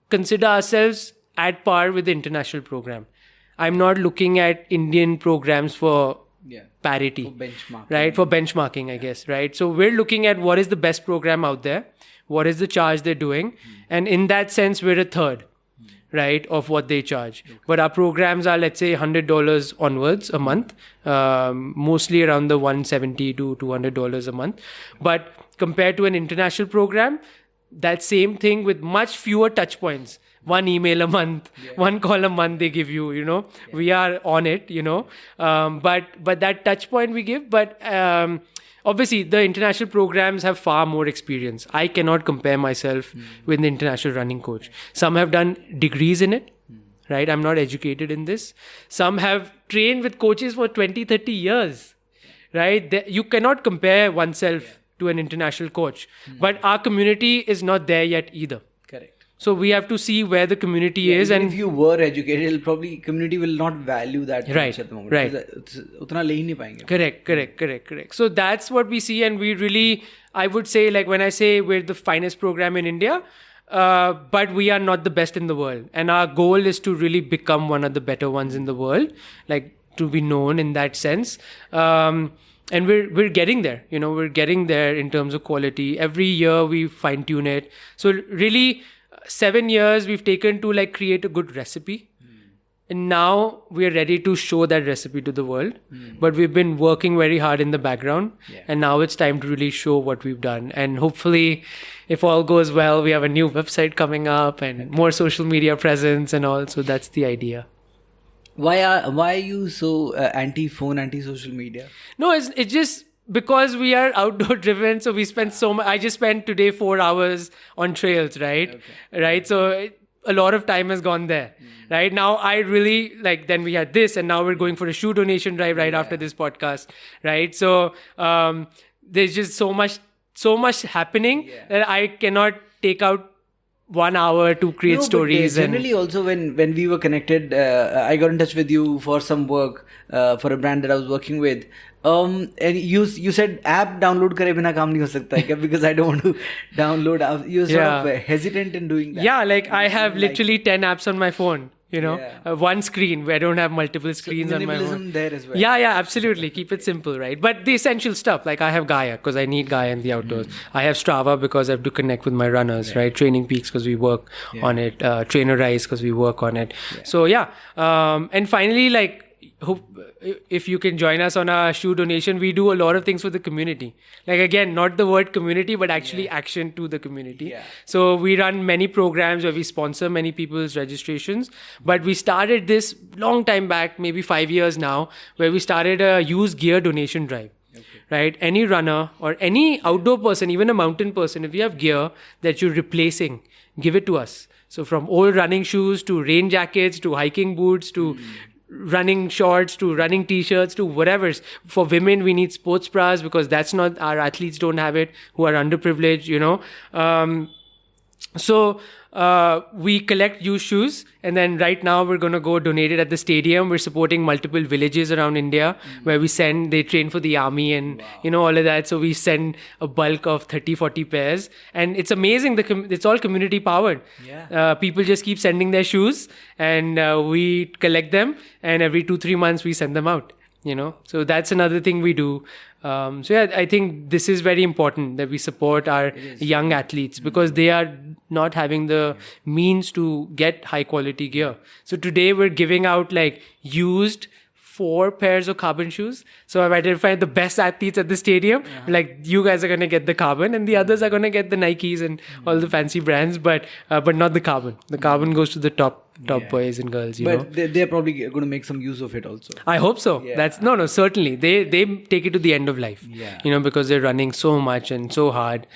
consider ourselves at par with the international program. I'm not looking at Indian programs for parity. For benchmarking. Right? For benchmarking, I guess. Right? So we're looking at what is the best program out there. What is the charge they're doing? And in that sense, we're a third. Right, of what they charge. Okay. But our programs are, let's say, $100 onwards a month, mostly around the $170 to $200 a month. But compared to an international program, that same thing with much fewer touch points. One email a month, one call a month they give you, we are on it, but that touch point we give, but obviously, the international programs have far more experience. I cannot compare myself with an international running coach. Some have done degrees in it, right? I'm not educated in this. Some have trained with coaches for 20, 30 years, right? You cannot compare oneself to an international coach. But our community is not there yet either. Correct. So we have to see where the community is. And if you were educated, probably community will not value that much at the moment. Right. Utna le hi nahi payenge. Correct. So that's what we see. And we really, I would say, like when I say we're the finest program in India, but we are not the best in the world. And our goal is to really become one of the better ones in the world, like to be known in that sense. And we're getting there, we're getting there in terms of quality. Every year we fine tune it. So really, 7 years we've taken to like create a good recipe. And now we are ready to show that recipe to the world. But we've been working very hard in the background. And now it's time to really show what we've done. And hopefully, if all goes well, we have a new website coming up and more social media presence and all. So that's the idea. Why are you so anti-phone, anti-social media? No, it's just because we are outdoor driven. So we spend so much. I just spent today 4 hours on trails, right? Okay. Right. So a lot of time has gone there. Right now, I really then we had this, and now we're going for a shoe donation drive right after this podcast. Right. So there's just so much happening that I cannot take out 1 hour to create stories. Generally, also when we were connected, I got in touch with you for some work for a brand that I was working with. And you said app download kare bina kaam nahi ho sakta hai, because I don't want to download. You're sort of hesitant in doing that. Yeah, I have literally 10 apps on my phone. One screen where I don't have multiple screens on my phone. There as well. Yeah, absolutely. Keep it simple, right? But the essential stuff, like I have Gaia because I need Gaia in the outdoors. I have Strava because I have to connect with my runners, right? Training Peaks because we work on it. Trainer Rise because we work on it. So and finally, hope if you can join us on our shoe donation. We do a lot of things for the community. Again, not the word community, but actually action to the community. So we run many programs where we sponsor many people's registrations. But we started this long time back, maybe 5 years now, where we started a used gear donation drive. Right? Any runner or any outdoor person, even a mountain person, if you have gear that you're replacing, give it to us. So from old running shoes to rain jackets to hiking boots to running shorts to running t-shirts to whatever. For women, we need sports bras because that's not, our athletes don't have it who are underprivileged, So we collect used shoes, and then right now we're going to go donate it at the stadium. We're supporting multiple villages around India where they train for the army and, all of that. So we send a bulk of 30, 40 pairs, and it's amazing. It's all community powered. People just keep sending their shoes, and we collect them, and every 2-3 months we send them out. So that's another thing we do. I think this is very important that we support our young athletes because they are not having the means to get high quality gear. So today we're giving out used 4 pairs of carbon shoes. So I've identified the best athletes at the stadium. Like, you guys are going to get the carbon, and the others are going to get the Nikes and all the fancy brands, but not the carbon. The carbon goes to the top boys and girls, you know. But they're probably going to make some use of it also. I hope so. Yeah. That's no, certainly. They take it to the end of life, you know, because they're running so much and so hard.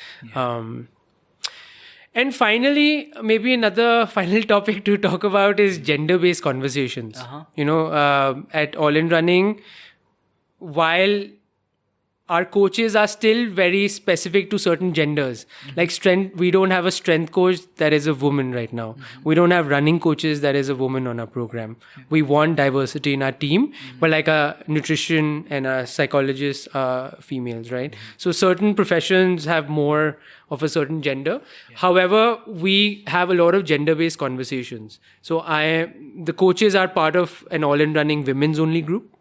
And finally, maybe another final topic to talk about is gender-based conversations. You know, at All In Running, while our coaches are still very specific to certain genders. Like strength, we don't have a strength coach that is a woman right now. We don't have running coaches that is a woman on our program. We want diversity in our team, but like a nutrition and a psychologist are females, right? So certain professions have more of a certain gender. However, we have a lot of gender-based conversations. So the coaches are part of an All In Running women's only group.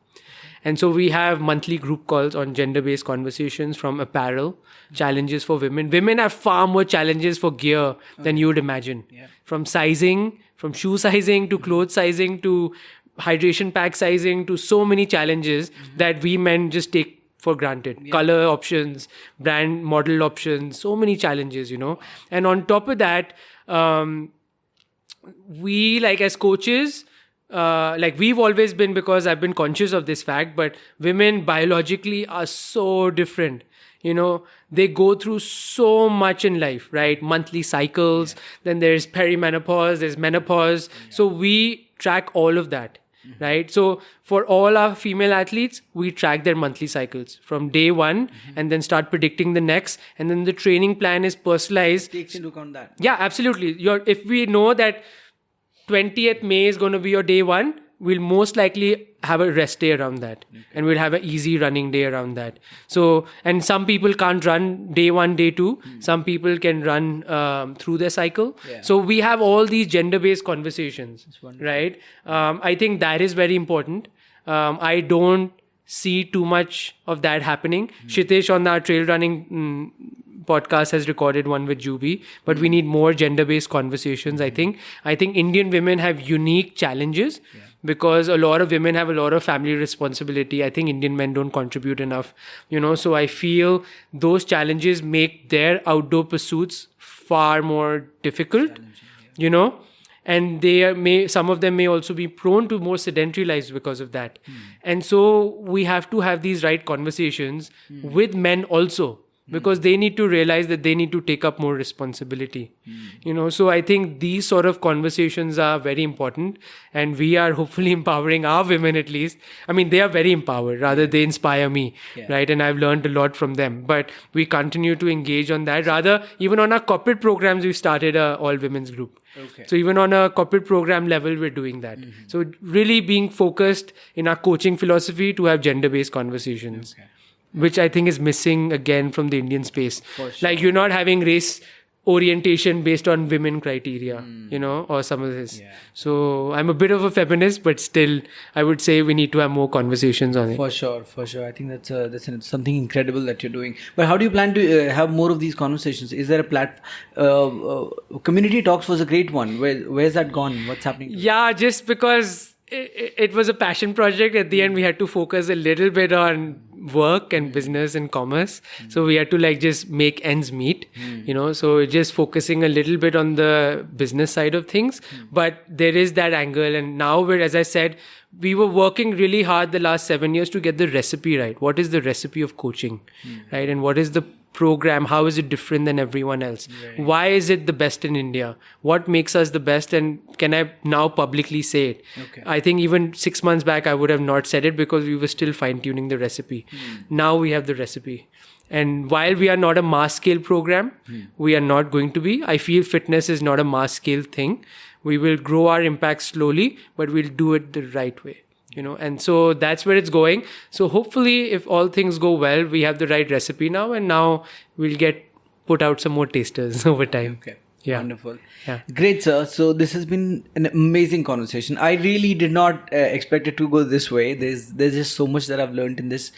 And so we have monthly group calls on gender-based conversations, from apparel, challenges for women. Women have far more challenges for gear than you would imagine. From sizing, from shoe sizing to clothes sizing to hydration pack sizing to so many challenges that we men just take for granted. Color options, brand model options, so many challenges, you know. And on top of that, we, like, as coaches, like, we've always been, because I've been conscious of this fact, but women biologically are so different. You know, they go through so much in life, right? Monthly cycles, then there's perimenopause, there's menopause. So we track all of that, right? So for all our female athletes, we track their monthly cycles from day one and then start predicting the next. And then the training plan is personalized. Takes into account that. Yeah, absolutely. If we know that 20th May is going to be your day one, we'll most likely have a rest day around that. And we'll have an easy running day around that. So, and some people can't run day one, day two. Some people can run through their cycle. So we have all these gender-based conversations, right? I think that is very important. I don't see too much of that happening. Kshitish on our trail running podcast has recorded one with Juby, but we need more gender-based conversations. I think Indian women have unique challenges because a lot of women have a lot of family responsibility. I think Indian men don't contribute enough, you know. So I feel those challenges make their outdoor pursuits far more difficult, you know. And some of them may also be prone to more sedentary lives because of that. And so we have to have these right conversations with men also, because they need to realize that they need to take up more responsibility. You know, so I think these sort of conversations are very important, and we are hopefully empowering our women at least. I mean, they are very empowered, rather they inspire me, right? And I've learned a lot from them, but we continue to engage on that. Rather, even on our corporate programs, we started a all women's group. So even on a corporate program level, we're doing that. So really being focused in our coaching philosophy to have gender-based conversations. Which I think is missing again from the Indian space. Like, you're not having race orientation based on women criteria, you know, or some of this. So I'm a bit of a feminist, but still I would say we need to have more conversations on it. For sure. I think that's something incredible that you're doing. But how do you plan to have more of these conversations? Is there a community talks was a great one. Where's that gone? What's happening? Yeah, just because it was a passion project. At the end, we had to focus a little bit on work and business and commerce. So we had to just make ends meet, you know, so just focusing a little bit on the business side of things. But there is that angle. And now as I said, we were working really hard the last 7 years to get the recipe right. What is the recipe of coaching, right? And what is the program? How is it different than everyone else? Why is it the best in India? What makes us the best? And can I now publicly say it? I think even 6 months back, I would have not said it because we were still fine-tuning the recipe. Now we have the recipe. And while we are not a mass scale program, we are not going to be. I feel fitness is not a mass scale thing. We will grow our impact slowly, but we'll do it the right way. You know, and so that's where it's going. So hopefully, if all things go well, we have the right recipe now, and now we'll put out some more tasters over time. Wonderful. Great, sir. So this has been an amazing conversation. I really did not expect it to go this way. There's just so much that I've learned in this.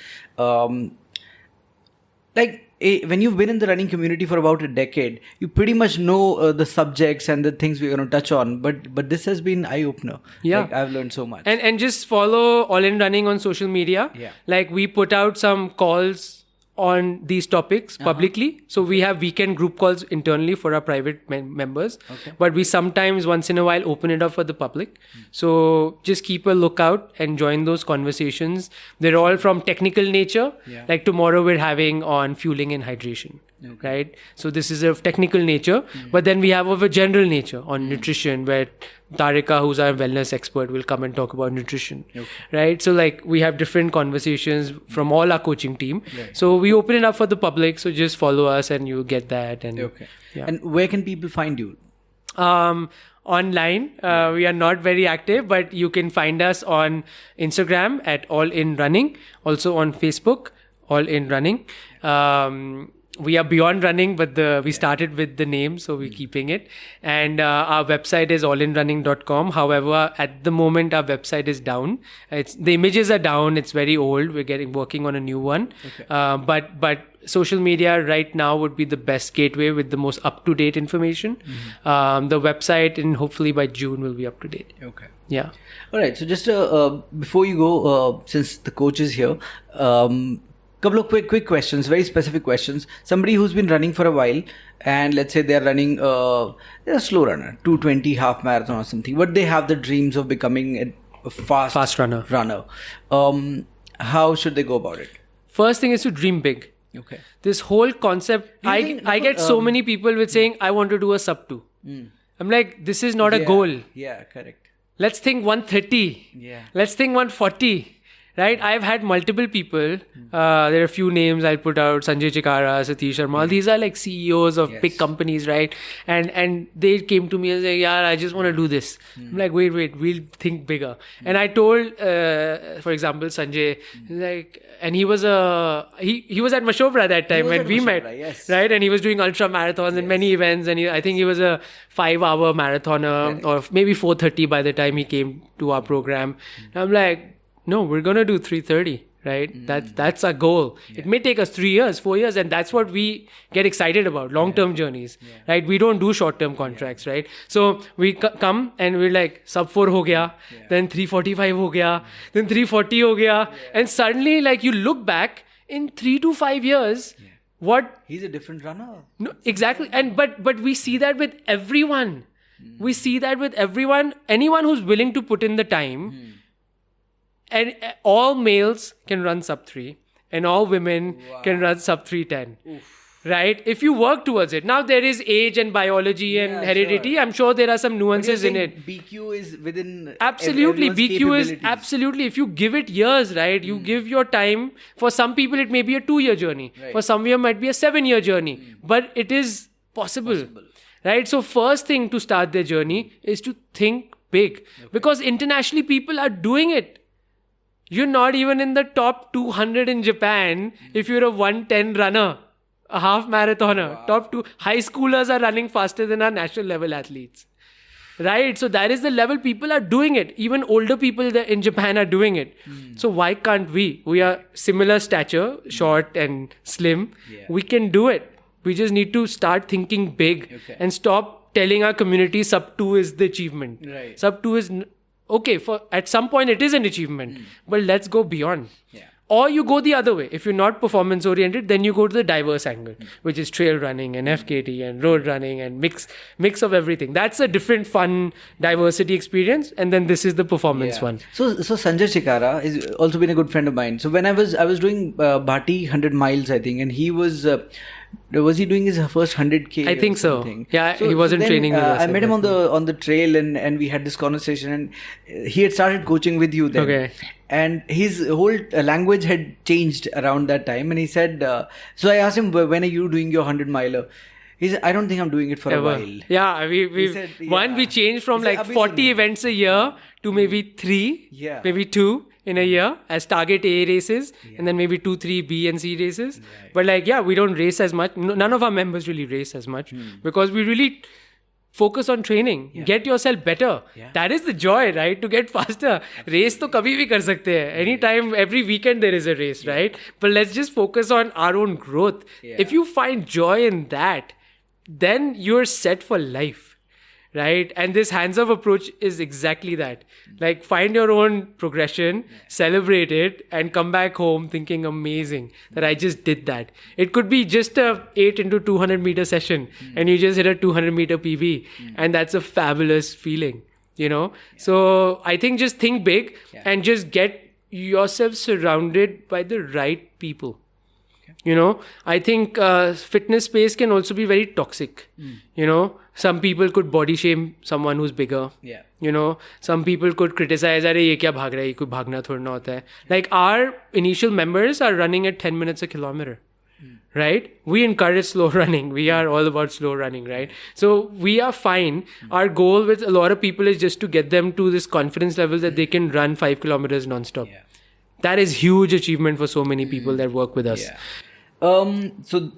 when you've been in the running community for about a decade, you pretty much know the subjects and the things we're going to touch on. But this has been eye-opener. Yeah. Like, I've learned so much. And just follow All In Running on social media. Yeah. Like we put out some calls on these topics publicly. So we have weekend group calls internally for our private members. Okay. But we sometimes once in a while open it up for the public. So just keep a lookout and join those conversations. They're all from technical nature. Yeah. Like tomorrow we're having on fueling and hydration. Okay. Right? So this is of technical nature. But then we have of a general nature on nutrition, where Tarika, who's our wellness expert, will come and talk about nutrition. Okay. Right? So like we have different conversations from all our coaching team. Right. So we open it up for the public. So just follow us and you'll get that. And Okay. Yeah. And where can people find you? Online, we are not very active, but you can find us on Instagram at All In Running. Also on Facebook, All In Running. We are beyond running, but we started with the name, so we're keeping it. And our website is allinrunning.com. However, at the moment, our website is down. The images are down. It's very old. We're working on a new one. Okay. But social media right now would be the best gateway with the most up-to-date information. The website, and hopefully by June, will be up to date. Okay. Yeah. All right. So just before you go, since the coach is here, couple of quick questions, very specific questions. Somebody who's been running for a while, and let's say they're running, they're a slow runner, 220 half marathon or something, but they have the dreams of becoming a fast runner. How should they go about it? First thing is to dream big. Okay. This whole concept, I get so many people with saying, I want to do a sub 2. I'm like, this is not a goal. Yeah, correct. Let's think 130. Yeah. Let's think 140. Right? I've had multiple people. There are a few names I'll put out. Sanjay Chikara, Satish Sharma. These are like CEOs of big companies, right? And they came to me and said, yeah, I just want to do this. I'm like, wait, we'll think bigger. And I told, for example, Sanjay, like, and he was he was at Mashobra that time when we met, right? And he was doing ultra marathons and many events. And I think he was a 5-hour marathoner, or maybe 4:30 by the time he came to our program. And I'm like, no, we're going to do 3:30, right? That's our goal. It may take us 3 years, 4 years, and that's what we get excited about, long-term journeys, right? We don't do short-term contracts, right? So we come and we're like, sub 4 ho gaya, then 3:45 ho gaya, then 3:40 ho gaya, and suddenly like you look back in 3 to 5 years, what? He's a different runner. No, exactly. And but we see that with everyone. We see that with everyone. Anyone who's willing to put in the time. And all males can run sub 3 and all women can run sub 3:10. Right? If you work towards it. Now there is age and biology and heredity. Sure. I'm sure there are some nuances in it. BQ is within absolutely. BQ is absolutely. If you give it years, right? You give your time. For some people it may be a 2-year journey. Right. For some it might be a 7-year journey. But it is possible. Right? So first thing to start their journey is to think big. Because internationally people are doing it. You're not even in the top 200 in Japan if you're a 110 runner, a half marathoner. Top 2 high schoolers are running faster than our national level athletes. Right? So that is the level people are doing it. Even older people in Japan are doing it. So why can't we? We are similar stature, short and slim. Yeah. We can do it. We just need to start thinking big and stop telling our community sub 2 is the achievement. Right. Sub 2 is... Okay, at some point it is an achievement, but let's go beyond. Yeah. Or you go the other way. If you're not performance oriented, then you go to the diverse angle, which is trail running and FKT and road running and mix of everything. That's a different fun diversity experience. And then this is the performance one. So Sanjay Chikara has also been a good friend of mine. So when I was doing Bhati 100 miles, I think, and he was he doing his first 100K? I think so. Yeah, so, he wasn't training with us. I met him on the trail and we had this conversation, and he had started coaching with you then. Okay. And his whole language had changed around that time. And he said, so I asked him, when are you doing your 100-miler? He said, I don't think I'm doing it for a while. Yeah, we changed from like 40 events a year to maybe 3, maybe 2 in a year as target A races, and then maybe 2, 3 B and C races. Right. But like, we don't race as much. None of our members really race as much because we really focus on training. Get yourself better. That is the joy, right? To get faster. Race to kabhi bhi kar sakte hai. Anytime, every weekend there is a race, right? But let's just focus on our own growth. If you find joy in that, then you're set for life. Right? And this hands-off approach is exactly that. Like, find your own progression, celebrate it, and come back home thinking amazing that I just did that. It could be just a 8 into 200 meter session and you just hit a 200 meter PB and that's a fabulous feeling, you know? So I think just think big and just get yourself surrounded by the right people. You know, I think fitness space can also be very toxic. You know, some people could body shame someone who's bigger. You know, some people could criticize, "Arey, ye kya bhag raha hai? Koi bhagna thodi na hota hai." Like, our initial members are running at 10 minutes a kilometer. Right? We encourage slow running. We are all about slow running, right? So we are fine. Our goal with a lot of people is just to get them to this confidence level that they can run 5 kilometers non-stop. That is huge achievement for so many people that work with us. So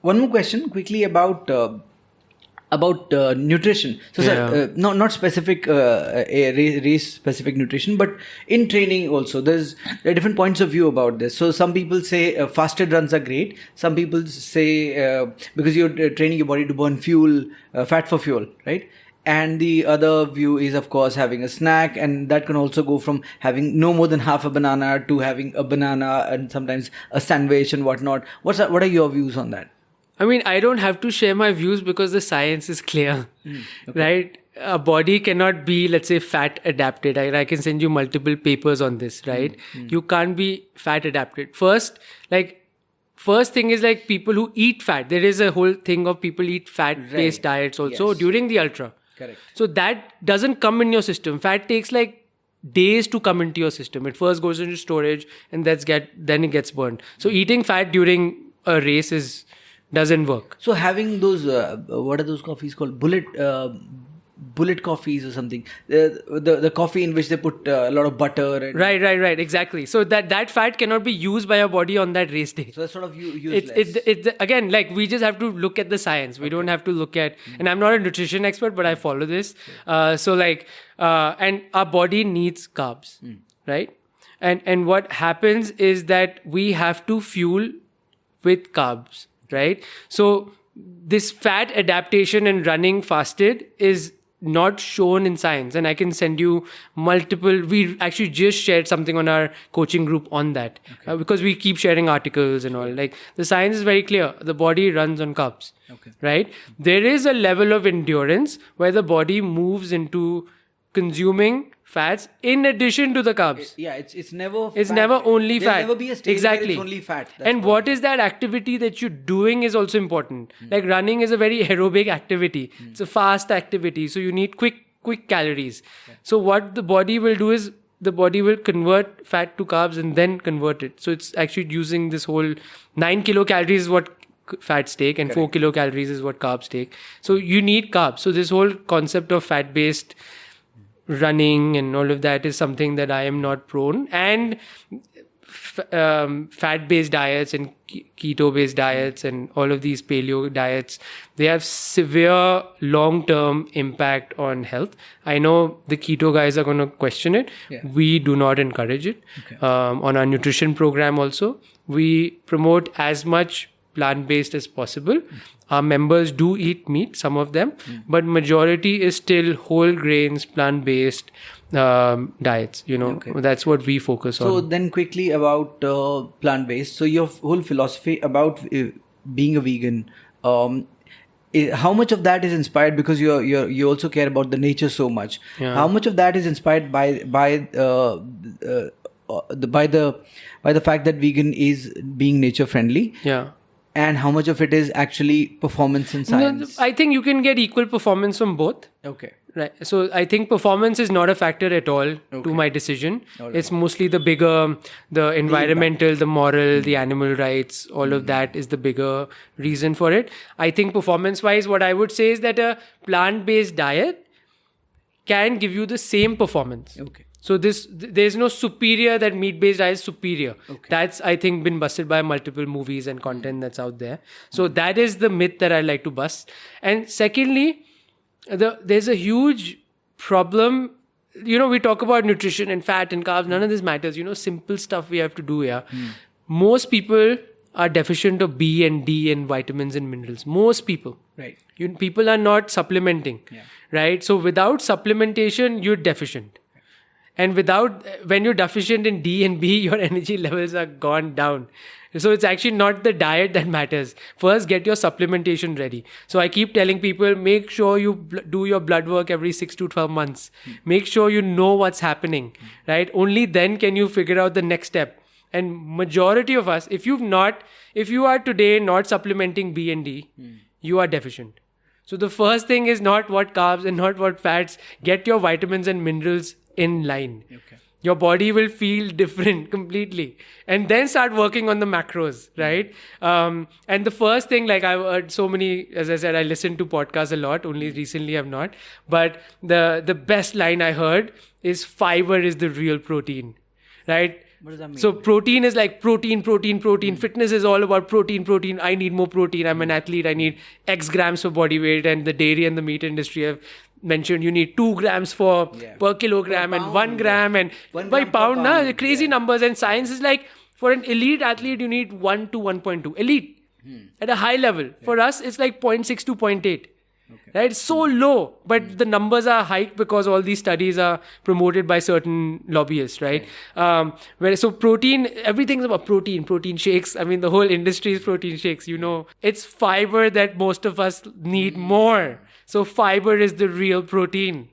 one more question quickly about nutrition. So sir, not specific race specific nutrition, but in training also there are different points of view about this. So some people say fasted runs are great. Some people say because you're training your body to burn fuel, fat for fuel, right? And the other view is, of course, having a snack, and that can also go from having no more than half a banana to having a banana and sometimes a sandwich and whatnot. What are your views on that? I mean, I don't have to share my views because the science is clear, right? A body cannot be, let's say, fat adapted. I can send you multiple papers on this, right? You can't be fat adapted. First thing is, like, people who eat fat. There is a whole thing of people eat fat-based diets also during the ultra. Correct. So that doesn't come in your system. Fat takes like days to come into your system. It first goes into storage and then it gets burned. So eating fat during a race doesn't work. So having those, what are those coffees called? Bullet coffees or something. The coffee in which they put a lot of butter. And Right. Exactly. So that fat cannot be used by your body on that race day. So that's sort of useless. It's again, like, we just have to look at the science. We don't have to look at, and I'm not a nutrition expert, but I follow this. And our body needs carbs, right? And what happens is that we have to fuel with carbs, right? So this fat adaptation and running fasted is not shown in science, and I can send you multiple. We actually just shared something on our coaching group on that, because we keep sharing articles and all. Like, the science is very clear. The body runs on carbs, right? There is a level of endurance where the body moves into consuming fats in addition to the carbs. It's never only fat. There'll never be a stage where it's only fat. And what is that activity that you're doing is also important. Like, running is a very aerobic activity. It's a fast activity. So you need quick calories. So what the body will do is the body will convert fat to carbs and then convert it. So it's actually using this whole 9 kilocalories is what fats take and 4 kilocalories is what carbs take. So you need carbs. So this whole concept of fat-based running and all of that is something that I am not prone. And fat-based diets and keto-based diets and all of these paleo diets, they have severe long-term impact on health. I know the keto guys are going to question it. We do not encourage it. On our nutrition program also, we promote as much plant-based as possible. Our members do eat meat, some of them, but majority is still whole grains, plant-based diets. That's what we focus on. So then quickly about plant-based. So your whole philosophy about being a vegan, how much of that is inspired, because you also care about the nature so much? How much of that is inspired by the fact that vegan is being nature friendly? And how much of it is actually performance in science? I think you can get equal performance from both. Right. So I think performance is not a factor at all to my decision. It's mostly the bigger, the environmental, the moral, the animal rights, all of that is the bigger reason for it. I think performance-wise, what I would say is that a plant-based diet can give you the same performance. So there's no superior that meat-based diet is superior. That's, I think, been busted by multiple movies and content that's out there. So that is the myth that I like to bust. And secondly, there's a huge problem. We talk about nutrition and fat and carbs. None of this matters. Simple stuff we have to do here. Most people are deficient of B and D and vitamins and minerals. Most people. Right. People are not supplementing. Yeah. Right? So without supplementation, you're deficient. And when you're deficient in D and B, your energy levels are gone down. So it's actually not the diet that matters. First, get your supplementation ready. So I keep telling people, make sure you do your blood work every 6 to 12 months. Make sure you know what's happening, right? Only then can you figure out the next step. And majority of us, if you are today not supplementing B and D, you are deficient. So the first thing is not what carbs and not what fats. Get your vitamins and minerals in line. Okay. Your body will feel different completely. And then start working on the macros, right? And the first thing, like I've heard so many, as I said, I listen to podcasts a lot, only recently I've not. But the best line I heard is fiber is the real protein, right? What does that mean? So protein is like protein. Fitness is all about protein. I need more protein. I'm an athlete. I need X grams for body weight. And the dairy and the meat industry have mentioned you need 2 grams per kilogram and 1 gram and by pound. Crazy numbers. And science is like, for an elite athlete, you need 1 to 1.2. Elite. At a high level. For us, it's like 0.6 to 0.8. Okay. Right? It's so low, but the numbers are hiked because all these studies are promoted by certain lobbyists, right? So protein, everything's about protein shakes. I mean, the whole industry is protein shakes, It's fiber that most of us need more. So fiber is the real protein.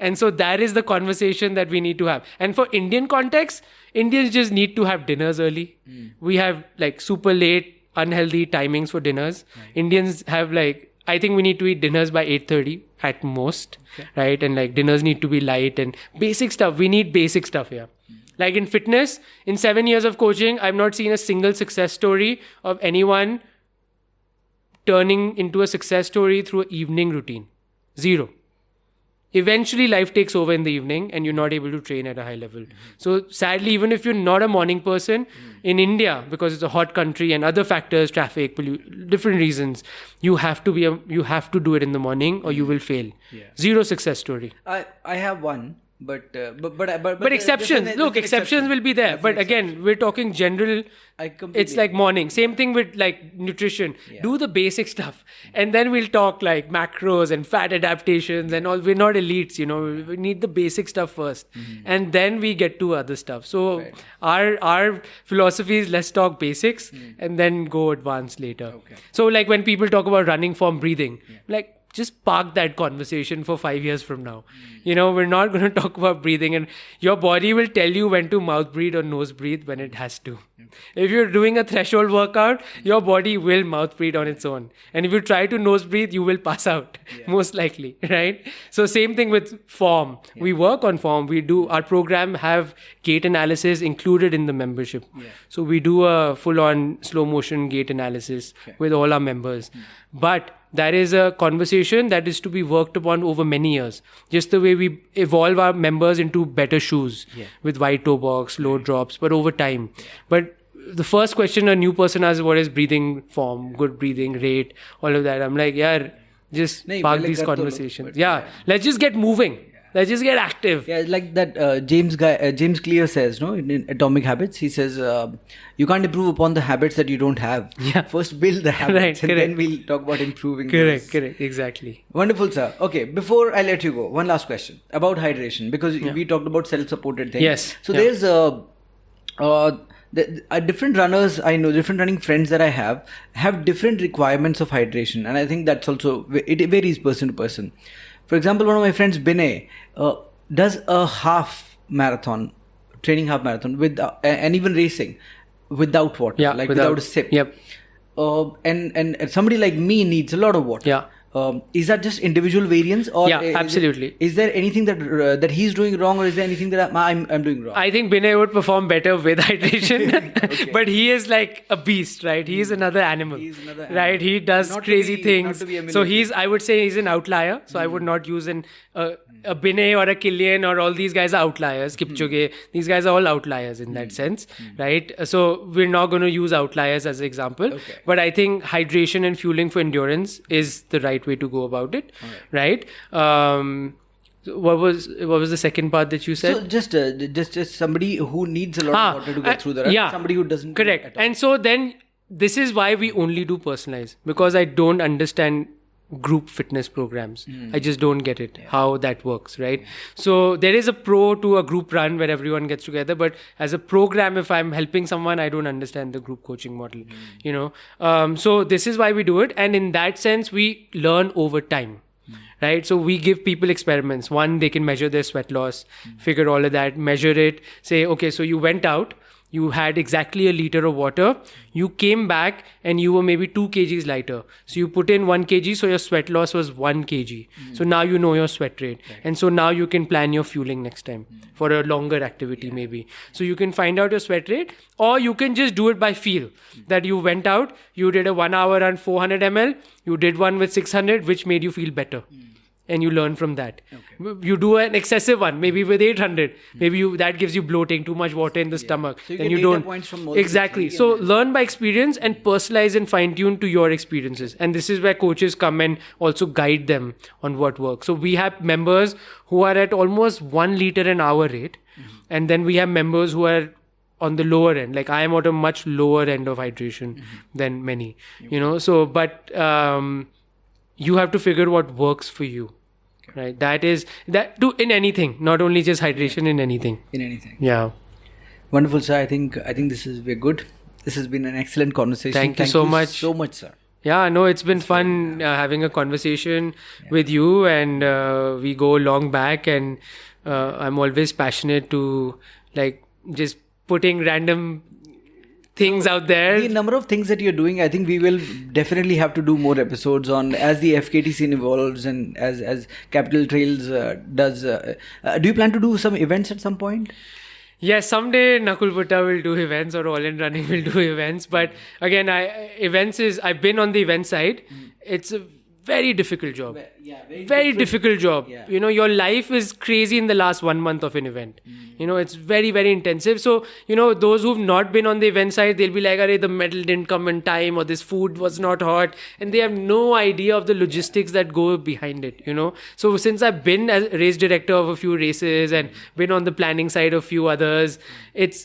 And so that is the conversation that we need to have. And for Indian context, Indians just need to have dinners early. We have like super late, unhealthy timings for dinners. Right. Indians have I think we need to eat dinners by 8:30 at most, right? And dinners need to be light and basic stuff. We need basic stuff here. Like in fitness, in 7 years of coaching, I've not seen a single success story of anyone turning into a success story through an evening routine. Zero. Eventually, life takes over in the evening and you're not able to train at a high level. So sadly, even if you're not a morning person, in India, because it's a hot country and other factors, traffic, different reasons, you have to do it in the morning or you will fail. Yeah. Zero success story. I have one. But exceptions. Look, exceptions will be there. But again, we're talking general. It's like morning. Same thing with nutrition. Yeah. Do the basic stuff. And then we'll talk macros and fat adaptations and all. We're not elites, We need the basic stuff first. And then we get to other stuff. So our philosophy is let's talk basics and then go advanced later. Okay. So when people talk about running form, breathing, just park that conversation for 5 years from now. We're not going to talk about breathing, and your body will tell you when to mouth breathe or nose breathe when it has to. If you're doing a threshold workout, your body will mouth breathe on its own. And if you try to nose breathe, you will pass out, most likely, right? So same thing with form. Yeah. We work on form. Our program have gait analysis included in the membership. Yeah. So we do a full-on slow motion gait analysis with all our members. But that is a conversation that is to be worked upon over many years. Just the way we evolve our members into better shoes with wide toe box, low drops, but over time. But the first question a new person asks, what is breathing form, good breathing rate, all of that. I'm like, just park these conversations. Let's just get moving. Let's just get active. Yeah, like that James Clear says, in Atomic Habits, he says, you can't improve upon the habits that you don't have. Yeah. First build the habits and then we'll talk about improving Correct, exactly. Wonderful, sir. Okay, before I let you go, one last question about hydration, because we talked about self-supported things. Yes. So there's different runners I know, different running friends that I have different requirements of hydration. And I think that's also, it varies person to person. For example, one of my friends, Binay, does a training half marathon with and even racing without water, without a sip. Yep. And somebody like me needs a lot of water. Yeah. Is that just individual variance, or absolutely? Is there anything that he's doing wrong, or is there anything that I'm doing wrong? I think Binay would perform better with hydration, but he is like a beast, right? He is another animal, right? He does crazy things. So I would say he's an outlier. So I would not use a Binay or a Killian or all these guys are outliers. Kipchoge, these guys are all outliers in that sense, right? So we're not going to use outliers as an example. Okay. But I think hydration and fueling for endurance is the right right way to go about it, right? So what was the second part that you said? So just somebody who needs a lot of water to get through the run. Yeah, somebody who doesn't. Correct. At all. And so then this is why we only do personalized, because I don't understand group fitness programs. I just don't get it, how that works, right? So there is a pro to a group run where everyone gets together, but as a program, if I'm helping someone, I don't understand the group coaching model, you know. So this is why we do it. And in that sense, we learn over time. Right. So we give people experiments. One, they can measure their sweat loss, figure all of that, measure it, say, okay, so you went out, you had exactly a liter of water, you came back and you were maybe 2 kgs lighter. So you put in 1 kg, so your sweat loss was 1 kg. So now you know your sweat rate. Right. And so now you can plan your fueling next time for a longer activity maybe. So you can find out your sweat rate, or you can just do it by feel. That you went out, you did a 1 hour run 400 ml, you did one with 600, which made you feel better. And you learn from that. Okay. You do an excessive one, maybe with 800. Maybe that gives you bloating, too much water in the stomach. So then you don't. Data points from Exactly. So learn by experience and personalize and fine tune to your experiences. And this is where coaches come and also guide them on what works. So we have members who are at almost 1 liter an hour rate, and then we have members who are on the lower end. Like I am at a much lower end of hydration than many. You know. So but. You have to figure what works for you, right? That is that do in anything, not only just hydration, in anything. In anything. Yeah. Wonderful, sir. I think we're good. This has been an excellent conversation. Thank you so much. So much, sir. Yeah, no, it's been fun having a conversation with you, and we go long back, and I'm always passionate to like just putting random things out there. The number of things that you're doing, I think we will definitely have to do more episodes on as the FKT scene evolves and as Capital Trails does. Do you plan to do some events at some point? Yes, someday Nakul Butta will do events, or All In Running will do events. But again, I've been on the event side. It's a very difficult job. Very difficult job. Yeah. You know, your life is crazy in the last 1 month of an event. You know, it's very, very intensive. So, you know, those who've not been on the event side, they'll be like, "Arey, the medal didn't come in time," or "this food was not hot." And they have no idea of the logistics that go behind it, you know. So since I've been a race director of a few races and been on the planning side of a few others,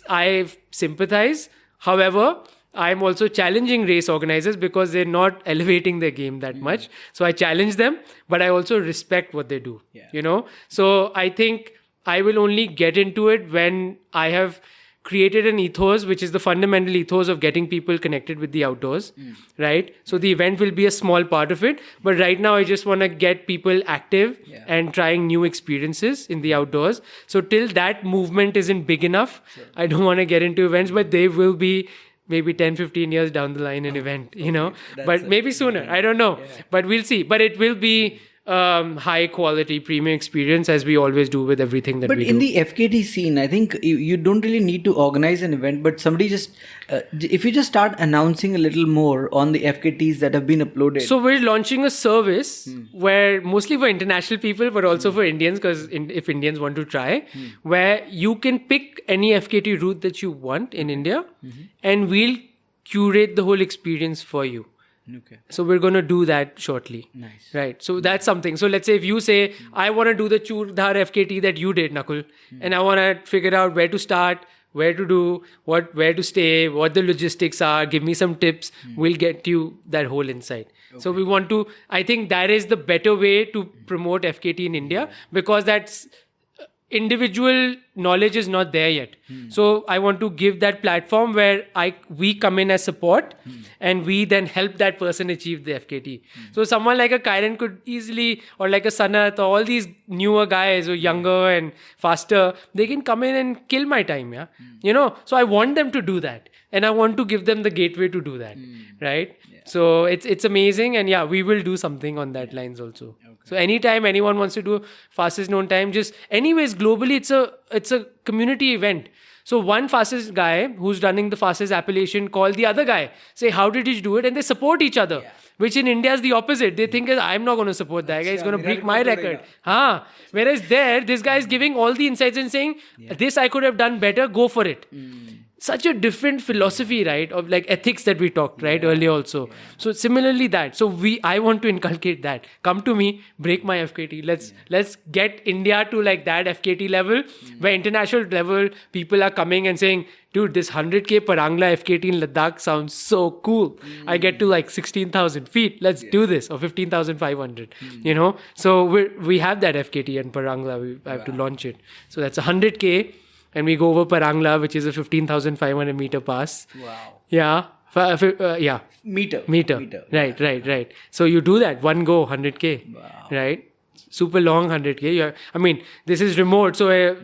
I sympathize. However, I'm also challenging race organizers because they're not elevating their game that much. So I challenge them, but I also respect what they do, you know. So I think I will only get into it when I have created an ethos, which is the fundamental ethos of getting people connected with the outdoors, right? So the event will be a small part of it. But right now I just want to get people active and trying new experiences in the outdoors. So till that movement isn't big enough, I don't want to get into events, but they will be maybe 10-15 years down the line an event, you know, but maybe sooner. I don't know, but we'll see. But it will be high quality premium experience, as we always do with everything that we do. But in the FKT scene, I think you don't really need to organize an event, but somebody just if you just start announcing a little more on the FKTs that have been uploaded. So we're launching a service where mostly for international people, but also for Indians, because if Indians want to try, where you can pick any FKT route that you want in India, and we'll curate the whole experience for you. Okay. So we're going to do that shortly. Nice. Right. So that's something. So let's say if you say, I want to do the Churdhar FKT that you did, Nakul, and I want to figure out where to start, where to do, where to stay, what the logistics are, give me some tips, we'll get you that whole insight. Okay. So we want to, I think that is the better way to promote FKT in India, because that's individual knowledge is not there yet. So I want to give that platform where we come in as support and we then help that person achieve the FKT. So someone like a Kyron could easily, or like a Sanat, or all these newer guys who are younger and faster, they can come in and kill my time. Yeah. You know, so I want them to do that. And I want to give them the gateway to do that. Right. Yeah. So it's amazing. And yeah, we will do something on that lines also. Okay. So anytime anyone wants to do fastest known time, just anyways, globally, it's a community event. So one fastest guy who's running the fastest appellation call the other guy, say, how did you do it? And they support each other, which in India is the opposite. They think, I'm not going to support that guy. He's going to break my record. Whereas there, this guy is giving all the insights and saying, this I could have done better, go for it. such a different philosophy, right, of like ethics that we talked right earlier also. So similarly that. So I want to inculcate that. Come to me, break my FKT. Let's get India to like that FKT level where international level people are coming and saying, dude, this 100K Parangla FKT in Ladakh sounds so cool. I get to like 16,000 feet. Let's do this, or 15,500. You know, so we have that FKT in Parangla. I have to launch it. So that's 100K. And we go over Parangla, which is a 15,500 meter pass. Wow. Yeah. Yeah. Meter. Right. So you do that, one go, 100K. Wow. Right? Super long 100K. I mean, this is remote. So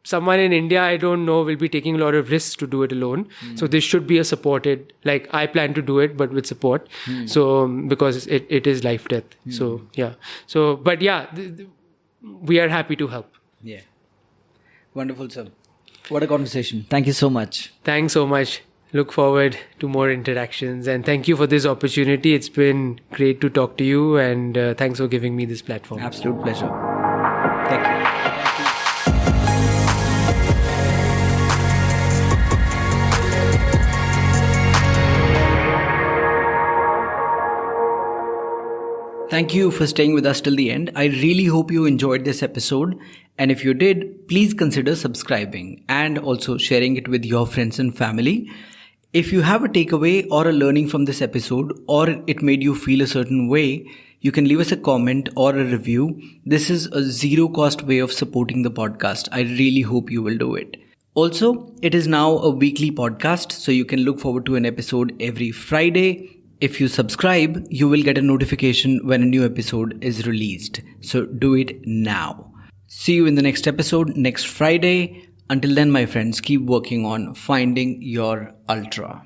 someone in India, I don't know, will be taking a lot of risks to do it alone. So this should be a supported, like I plan to do it, but with support. So because it is life death. So yeah. So, but yeah, we are happy to help. Yeah. Wonderful, sir. What a conversation. Thank you so much. Thanks so much. Look forward to more interactions, and thank you for this opportunity. It's been great to talk to you, and thanks for giving me this platform. Absolute pleasure. Thank you. Thank you for staying with us till the end. I really hope you enjoyed this episode. And if you did, please consider subscribing and also sharing it with your friends and family. If you have a takeaway or a learning from this episode, or it made you feel a certain way, you can leave us a comment or a review. This is a zero cost way of supporting the podcast. I really hope you will do it. Also, it is now a weekly podcast, so you can look forward to an episode every Friday. If you subscribe, you will get a notification when a new episode is released. So do it now. See you in the next episode next Friday. Until then, my friends, keep working on finding your ultra.